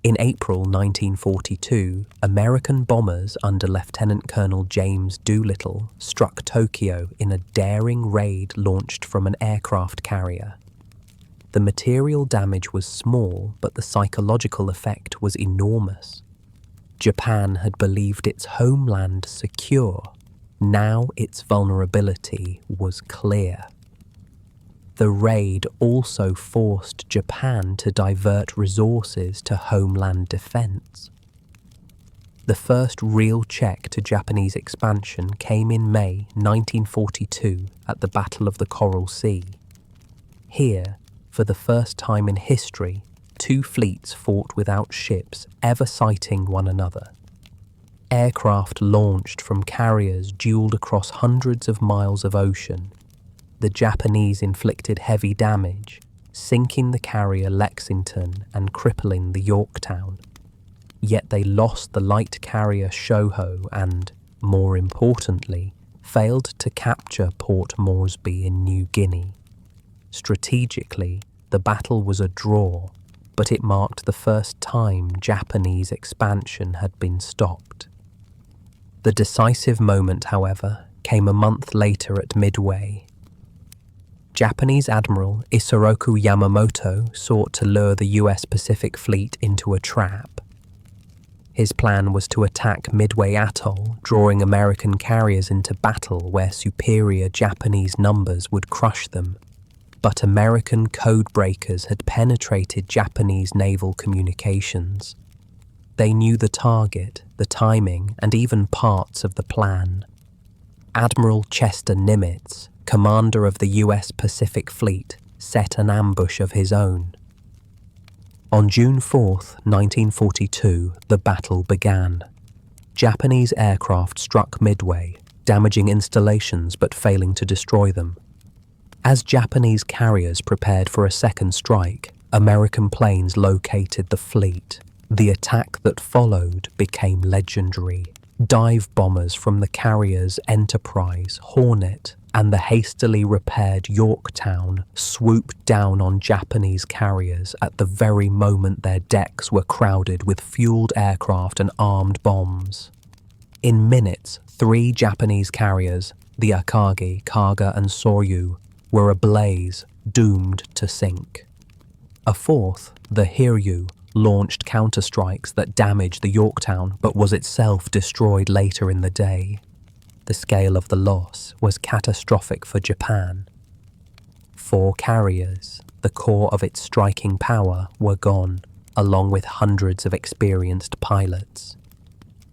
In April 1942, American bombers under Lieutenant Colonel James Doolittle struck Tokyo in a daring raid launched from an aircraft carrier. The material damage was small, but the psychological effect was enormous. Japan had believed its homeland secure. Now its vulnerability was clear. The raid also forced Japan to divert resources to homeland defense. The first real check to Japanese expansion came in May 1942 at the Battle of the Coral Sea. Here, for the first time in history, 2 fleets fought without ships ever sighting one another. Aircraft launched from carriers dueled across hundreds of miles of ocean. The Japanese inflicted heavy damage, sinking the carrier Lexington and crippling the Yorktown. Yet they lost the light carrier Shoho and, more importantly, failed to capture Port Moresby in New Guinea. Strategically, the battle was a draw, but it marked the first time Japanese expansion had been stopped. The decisive moment, however, came a month later at Midway. Japanese Admiral Isoroku Yamamoto sought to lure the US Pacific Fleet into a trap. His plan was to attack Midway Atoll, drawing American carriers into battle where superior Japanese numbers would crush them. But American codebreakers had penetrated Japanese naval communications. They knew the target, the timing, and even parts of the plan. Admiral Chester Nimitz, commander of the US Pacific Fleet, set an ambush of his own. On June 4, 1942, the battle began. Japanese aircraft struck Midway, damaging installations but failing to destroy them. As Japanese carriers prepared for a second strike, American planes located the fleet. The attack that followed became legendary. Dive bombers from the carriers Enterprise, Hornet, and the hastily repaired Yorktown swooped down on Japanese carriers at the very moment their decks were crowded with fueled aircraft and armed bombs. In minutes, 3 Japanese carriers, the Akagi, Kaga, and Soryu, were ablaze, doomed to sink. A 4th, the Hiryu, launched counterstrikes that damaged the Yorktown but was itself destroyed later in the day. The scale of the loss was catastrophic for Japan. 4 carriers, the core of its striking power, were gone, along with hundreds of experienced pilots.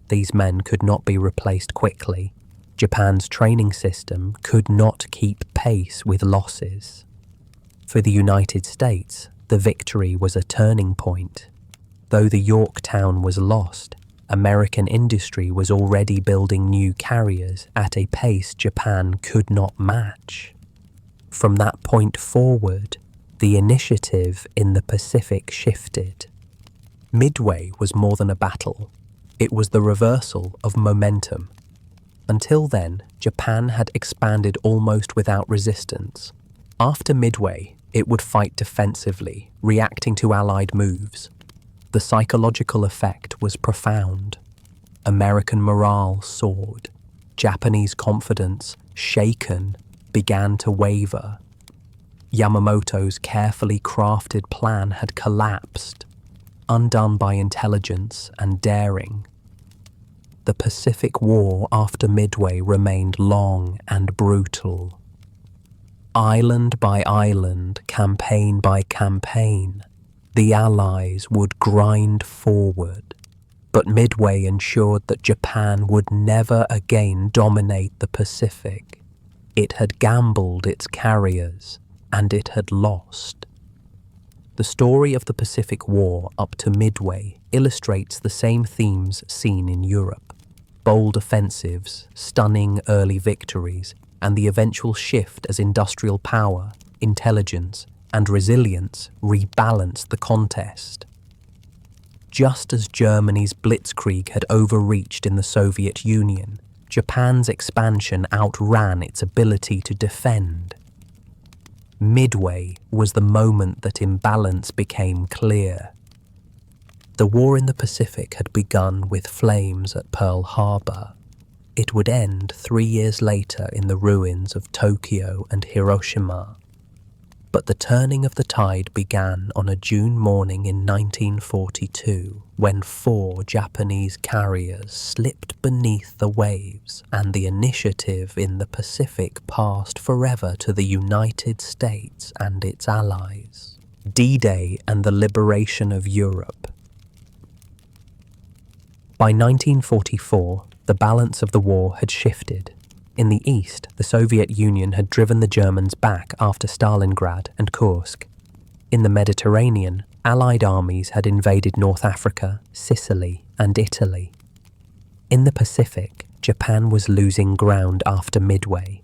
These men could not be replaced quickly. Japan's training system could not keep pace with losses. For the United States, the victory was a turning point. Though the Yorktown was lost, American industry was already building new carriers at a pace Japan could not match. From that point forward, the initiative in the Pacific shifted. Midway was more than a battle. It was the reversal of momentum. Until then, Japan had expanded almost without resistance. After Midway, it would fight defensively, reacting to Allied moves. The psychological effect was profound. American morale soared. Japanese confidence, shaken, began to waver. Yamamoto's carefully crafted plan had collapsed, undone by intelligence and daring. The Pacific War after Midway remained long and brutal. Island by island, campaign by campaign, the Allies would grind forward, but Midway ensured that Japan would never again dominate the Pacific. It had gambled its carriers, and it had lost. The story of the Pacific War up to Midway illustrates the same themes seen in Europe. Bold offensives, stunning early victories, and the eventual shift as industrial power, intelligence, and resilience rebalanced the contest. Just as Germany's Blitzkrieg had overreached in the Soviet Union, Japan's expansion outran its ability to defend. Midway was the moment that imbalance became clear. The war in the Pacific had begun with flames at Pearl Harbor. It would end 3 years later in the ruins of Tokyo and Hiroshima. But the turning of the tide began on a June morning in 1942, when 4 Japanese carriers slipped beneath the waves and the initiative in the Pacific passed forever to the United States and its allies. D-Day and the liberation of Europe. By 1944, the balance of the war had shifted. In the east, the Soviet Union had driven the Germans back after Stalingrad and Kursk. In the Mediterranean, Allied armies had invaded North Africa, Sicily, and Italy. In the Pacific, Japan was losing ground after Midway.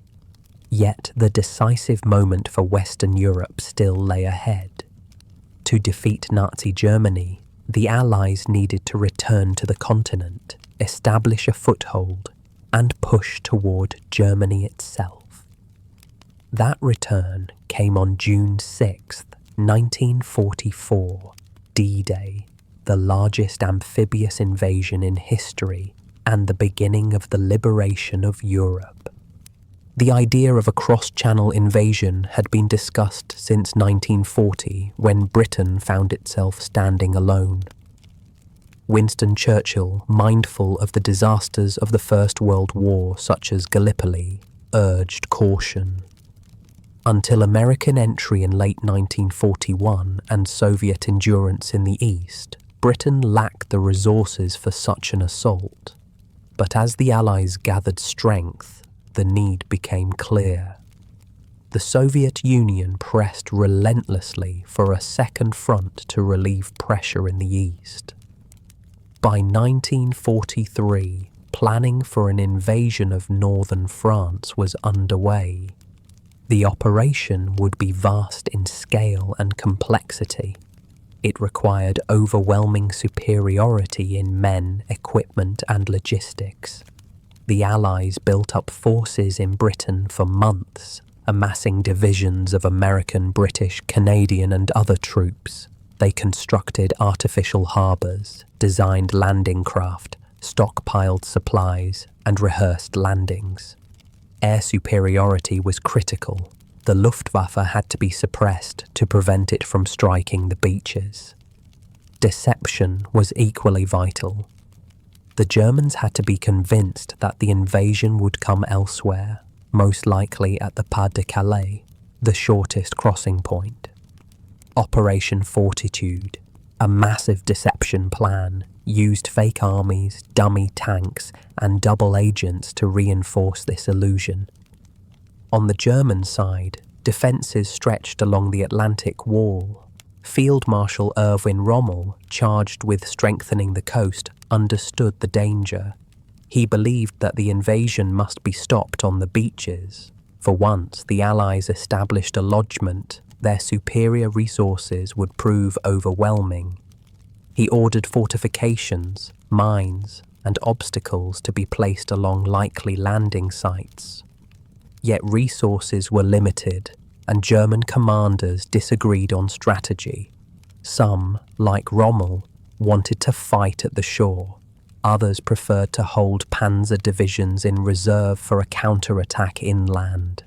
Yet the decisive moment for Western Europe still lay ahead. To defeat Nazi Germany, the Allies needed to return to the continent, establish a foothold, and push toward Germany itself. That return came on June 6, 1944, D-Day, the largest amphibious invasion in history and the beginning of the liberation of Europe. The idea of a cross-channel invasion had been discussed since 1940, when Britain found itself standing alone. Winston Churchill, mindful of the disasters of the First World War, such as Gallipoli, urged caution. Until American entry in late 1941 and Soviet endurance in the East, Britain lacked the resources for such an assault. But as the Allies gathered strength, the need became clear. The Soviet Union pressed relentlessly for a second front to relieve pressure in the East. By 1943, planning for an invasion of northern France was underway. The operation would be vast in scale and complexity. It required overwhelming superiority in men, equipment, and logistics. The Allies built up forces in Britain for months, amassing divisions of American, British, Canadian, and other troops. They constructed artificial harbours, designed landing craft, stockpiled supplies, and rehearsed landings. Air superiority was critical. The Luftwaffe had to be suppressed to prevent it from striking the beaches. Deception was equally vital. The Germans had to be convinced that the invasion would come elsewhere, most likely at the Pas de Calais, the shortest crossing point. Operation Fortitude, a massive deception plan, used fake armies, dummy tanks, and double agents to reinforce this illusion. On the German side, defences stretched along the Atlantic Wall. Field Marshal Erwin Rommel, charged with strengthening the coast, understood the danger. He believed that the invasion must be stopped on the beaches. For once the Allies established a lodgment, their superior resources would prove overwhelming. He ordered fortifications, mines, and obstacles to be placed along likely landing sites. Yet resources were limited, and German commanders disagreed on strategy. Some, like Rommel, wanted to fight at the shore. Others preferred to hold panzer divisions in reserve for a counterattack inland.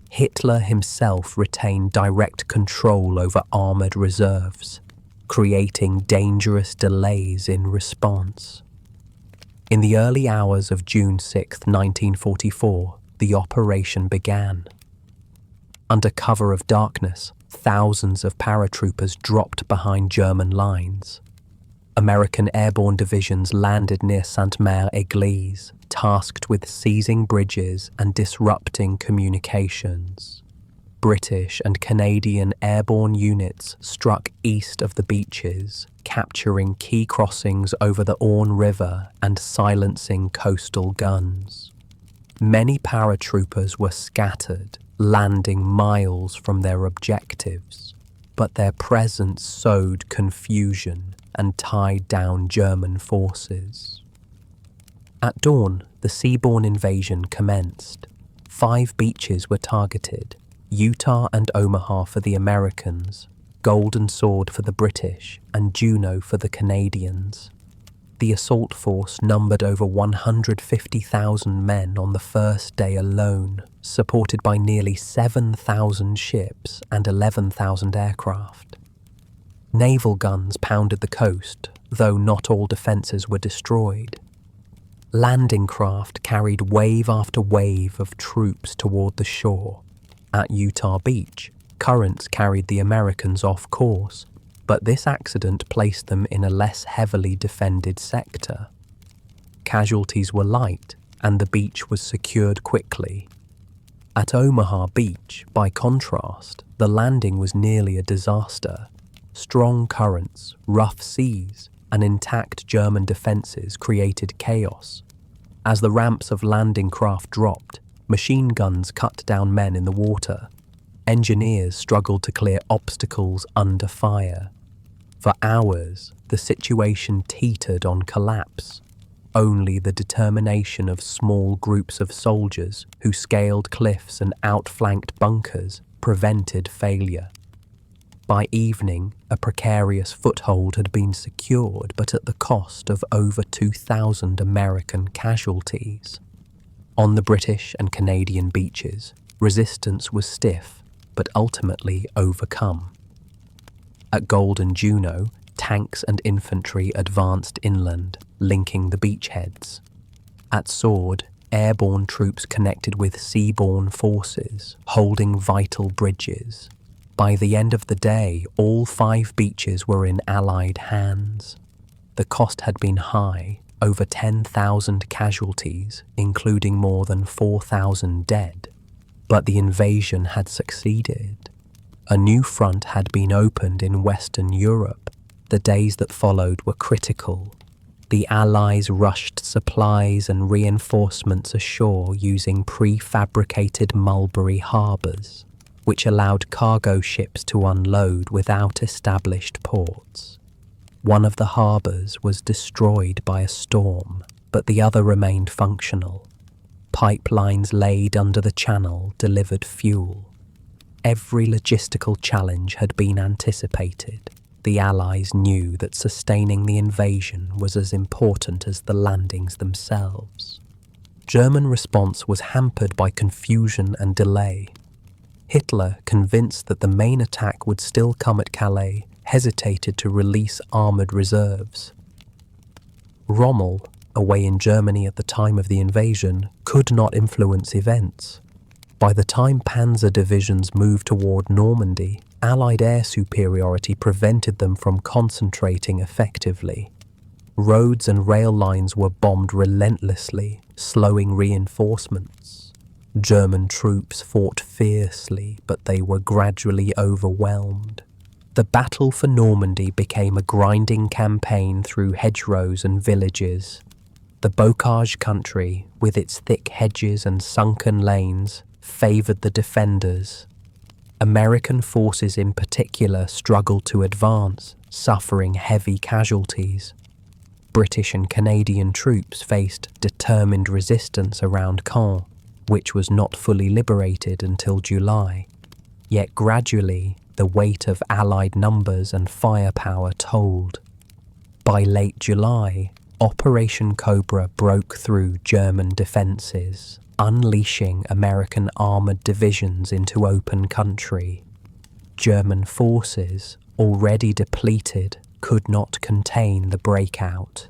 Hitler himself retained direct control over armoured reserves, creating dangerous delays in response. In the early hours of June 6, 1944, the operation began. Under cover of darkness, thousands of paratroopers dropped behind German lines. American airborne divisions landed near Sainte-Mère-Église, tasked with seizing bridges and disrupting communications. British and Canadian airborne units struck east of the beaches, capturing key crossings over the Orne River and silencing coastal guns. Many paratroopers were scattered, landing miles from their objectives, but their presence sowed confusion and tied down German forces. At dawn, the seaborne invasion commenced. 5 beaches were targeted: Utah and Omaha for the Americans, Golden Sword for the British, and Juno for the Canadians. The assault force numbered over 150,000 men on the first day alone, supported by nearly 7,000 ships and 11,000 aircraft. Naval guns pounded the coast, though not all defences were destroyed. Landing craft carried wave after wave of troops toward the shore. At Utah Beach, currents carried the Americans off course, but this accident placed them in a less heavily defended sector. Casualties were light, and the beach was secured quickly. At Omaha Beach, by contrast, the landing was nearly a disaster. Strong currents, rough seas, and intact German defences created chaos. As the ramps of landing craft dropped, machine guns cut down men in the water. Engineers struggled to clear obstacles under fire. For hours, the situation teetered on collapse. Only the determination of small groups of soldiers who scaled cliffs and outflanked bunkers prevented failure. By evening, a precarious foothold had been secured, but at the cost of over 2,000 American casualties. On the British and Canadian beaches, resistance was stiff, but ultimately overcome. At Golden Juno, tanks and infantry advanced inland, linking the beachheads. At Sword, airborne troops connected with seaborne forces, holding vital bridges. By the end of the day, all 5 beaches were in Allied hands. The cost had been high, over 10,000 casualties, including more than 4,000 dead. But the invasion had succeeded. A new front had been opened in Western Europe. The days that followed were critical. The Allies rushed supplies and reinforcements ashore using prefabricated mulberry harbours. which allowed cargo ships to unload without established ports. One of the harbours was destroyed by a storm, but the other remained functional. Pipelines laid under the channel delivered fuel. Every logistical challenge had been anticipated. The Allies knew that sustaining the invasion was as important as the landings themselves. German response was hampered by confusion and delay. Hitler, convinced that the main attack would still come at Calais, hesitated to release armoured reserves. Rommel, away in Germany at the time of the invasion, could not influence events. By the time panzer divisions moved toward Normandy, Allied air superiority prevented them from concentrating effectively. Roads and rail lines were bombed relentlessly, slowing reinforcements. German troops fought fiercely, but they were gradually overwhelmed. The battle for Normandy became a grinding campaign through hedgerows and villages. The bocage country, with its thick hedges and sunken lanes, favoured the defenders. American forces in particular struggled to advance, suffering heavy casualties. British and Canadian troops faced determined resistance around Caen, which was not fully liberated until July. Yet gradually, the weight of Allied numbers and firepower told. By late July, Operation Cobra broke through German defences, unleashing American armoured divisions into open country. German forces, already depleted, could not contain the breakout.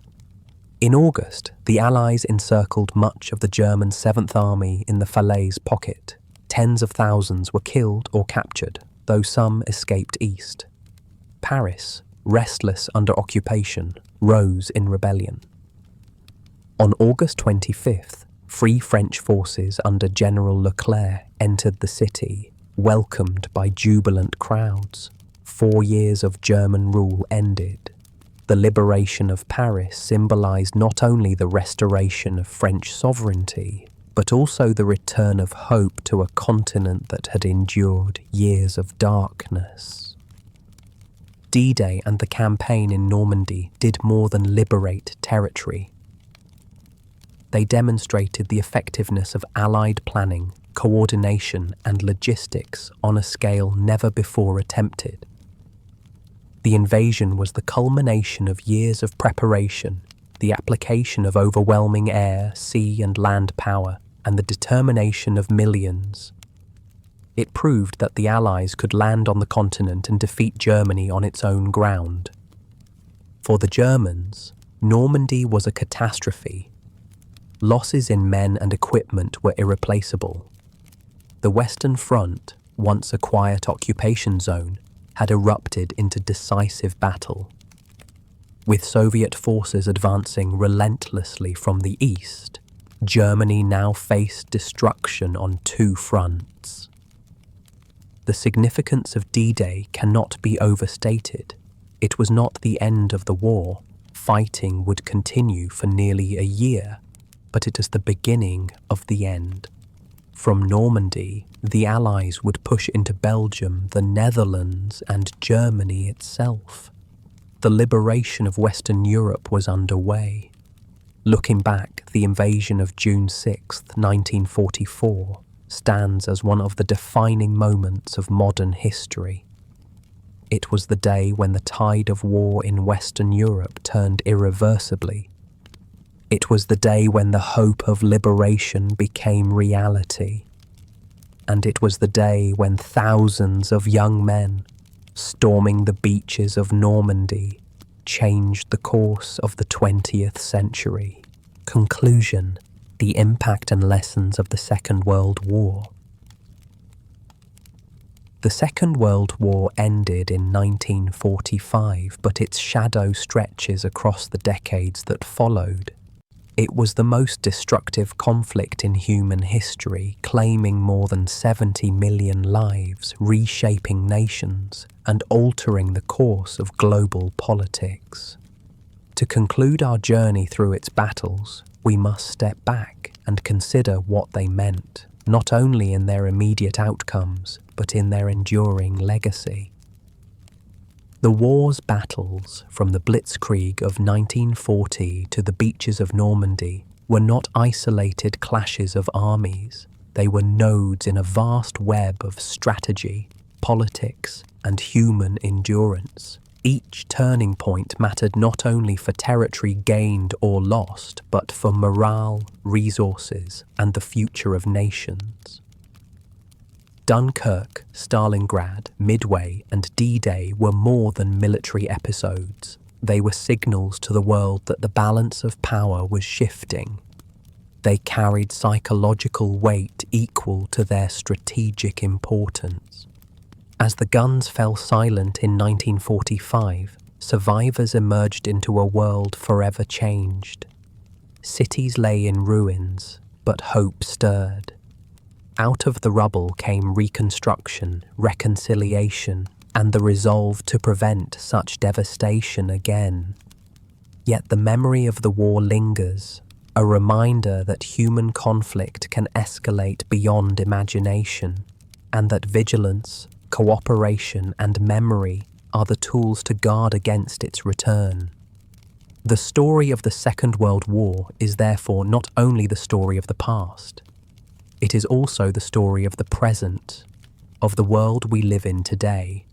In August, the Allies encircled much of the German 7th Army in the Falaise pocket. Tens of thousands were killed or captured, though some escaped east. Paris, restless under occupation, rose in rebellion. On August 25th, Free French forces under General Leclerc entered the city, welcomed by jubilant crowds. 4 years of German rule ended. The liberation of Paris symbolised not only the restoration of French sovereignty, but also the return of hope to a continent that had endured years of darkness. D-Day and the campaign in Normandy did more than liberate territory. They demonstrated the effectiveness of Allied planning, coordination and logistics on a scale never before attempted. The invasion was the culmination of years of preparation, the application of overwhelming air, sea and land power, and the determination of millions. It proved that the Allies could land on the continent and defeat Germany on its own ground. For the Germans, Normandy was a catastrophe. Losses in men and equipment were irreplaceable. The Western Front, once a quiet occupation zone, had erupted into decisive battle. With Soviet forces advancing relentlessly from the east, Germany now faced destruction on 2 fronts. The significance of D-Day cannot be overstated. It was not the end of the war. Fighting would continue for nearly a year, but it is the beginning of the end. From Normandy, the Allies would push into Belgium, the Netherlands, and Germany itself. The liberation of Western Europe was underway. Looking back, the invasion of June 6, 1944, stands as one of the defining moments of modern history. It was the day when the tide of war in Western Europe turned irreversibly. It was the day when the hope of liberation became reality. And it was the day when thousands of young men, storming the beaches of Normandy, changed the course of the 20th century. Conclusion: the impact and lessons of the Second World War. The Second World War ended in 1945, but its shadow stretches across the decades that followed. It was the most destructive conflict in human history, claiming more than 70 million lives, reshaping nations, and altering the course of global politics. To conclude our journey through its battles, we must step back and consider what they meant, not only in their immediate outcomes, but in their enduring legacy. The war's battles, from the Blitzkrieg of 1940 to the beaches of Normandy, were not isolated clashes of armies. They were nodes in a vast web of strategy, politics, and human endurance. Each turning point mattered not only for territory gained or lost, but for morale, resources, and the future of nations. Dunkirk, Stalingrad, Midway, and D-Day were more than military episodes. They were signals to the world that the balance of power was shifting. They carried psychological weight equal to their strategic importance. As the guns fell silent in 1945, survivors emerged into a world forever changed. Cities lay in ruins, but hope stirred. Out of the rubble came reconstruction, reconciliation, and the resolve to prevent such devastation again. Yet the memory of the war lingers, a reminder that human conflict can escalate beyond imagination, and that vigilance, cooperation, and memory are the tools to guard against its return. The story of the Second World War is therefore not only the story of the past, it is also the story of the present, of the world we live in today.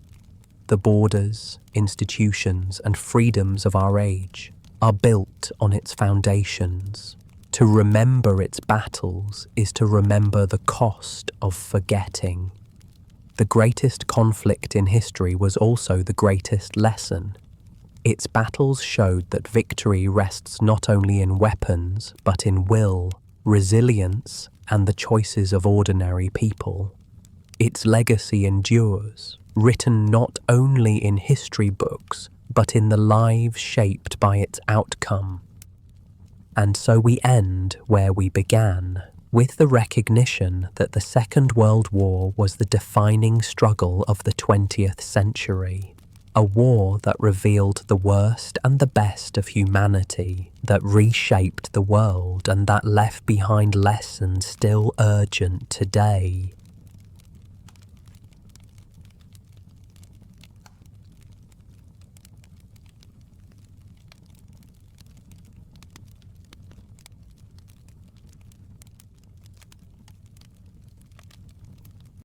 The borders, institutions, and freedoms of our age are built on its foundations. To remember its battles is to remember the cost of forgetting. The greatest conflict in history was also the greatest lesson. Its battles showed that victory rests not only in weapons, but in will, resilience, and the choices of ordinary people. Its legacy endures, written not only in history books, but in the lives shaped by its outcome. And so we end where we began, with the recognition that the Second World War was the defining struggle of the 20th century. A war that revealed the worst and the best of humanity, that reshaped the world, and that left behind lessons still urgent today.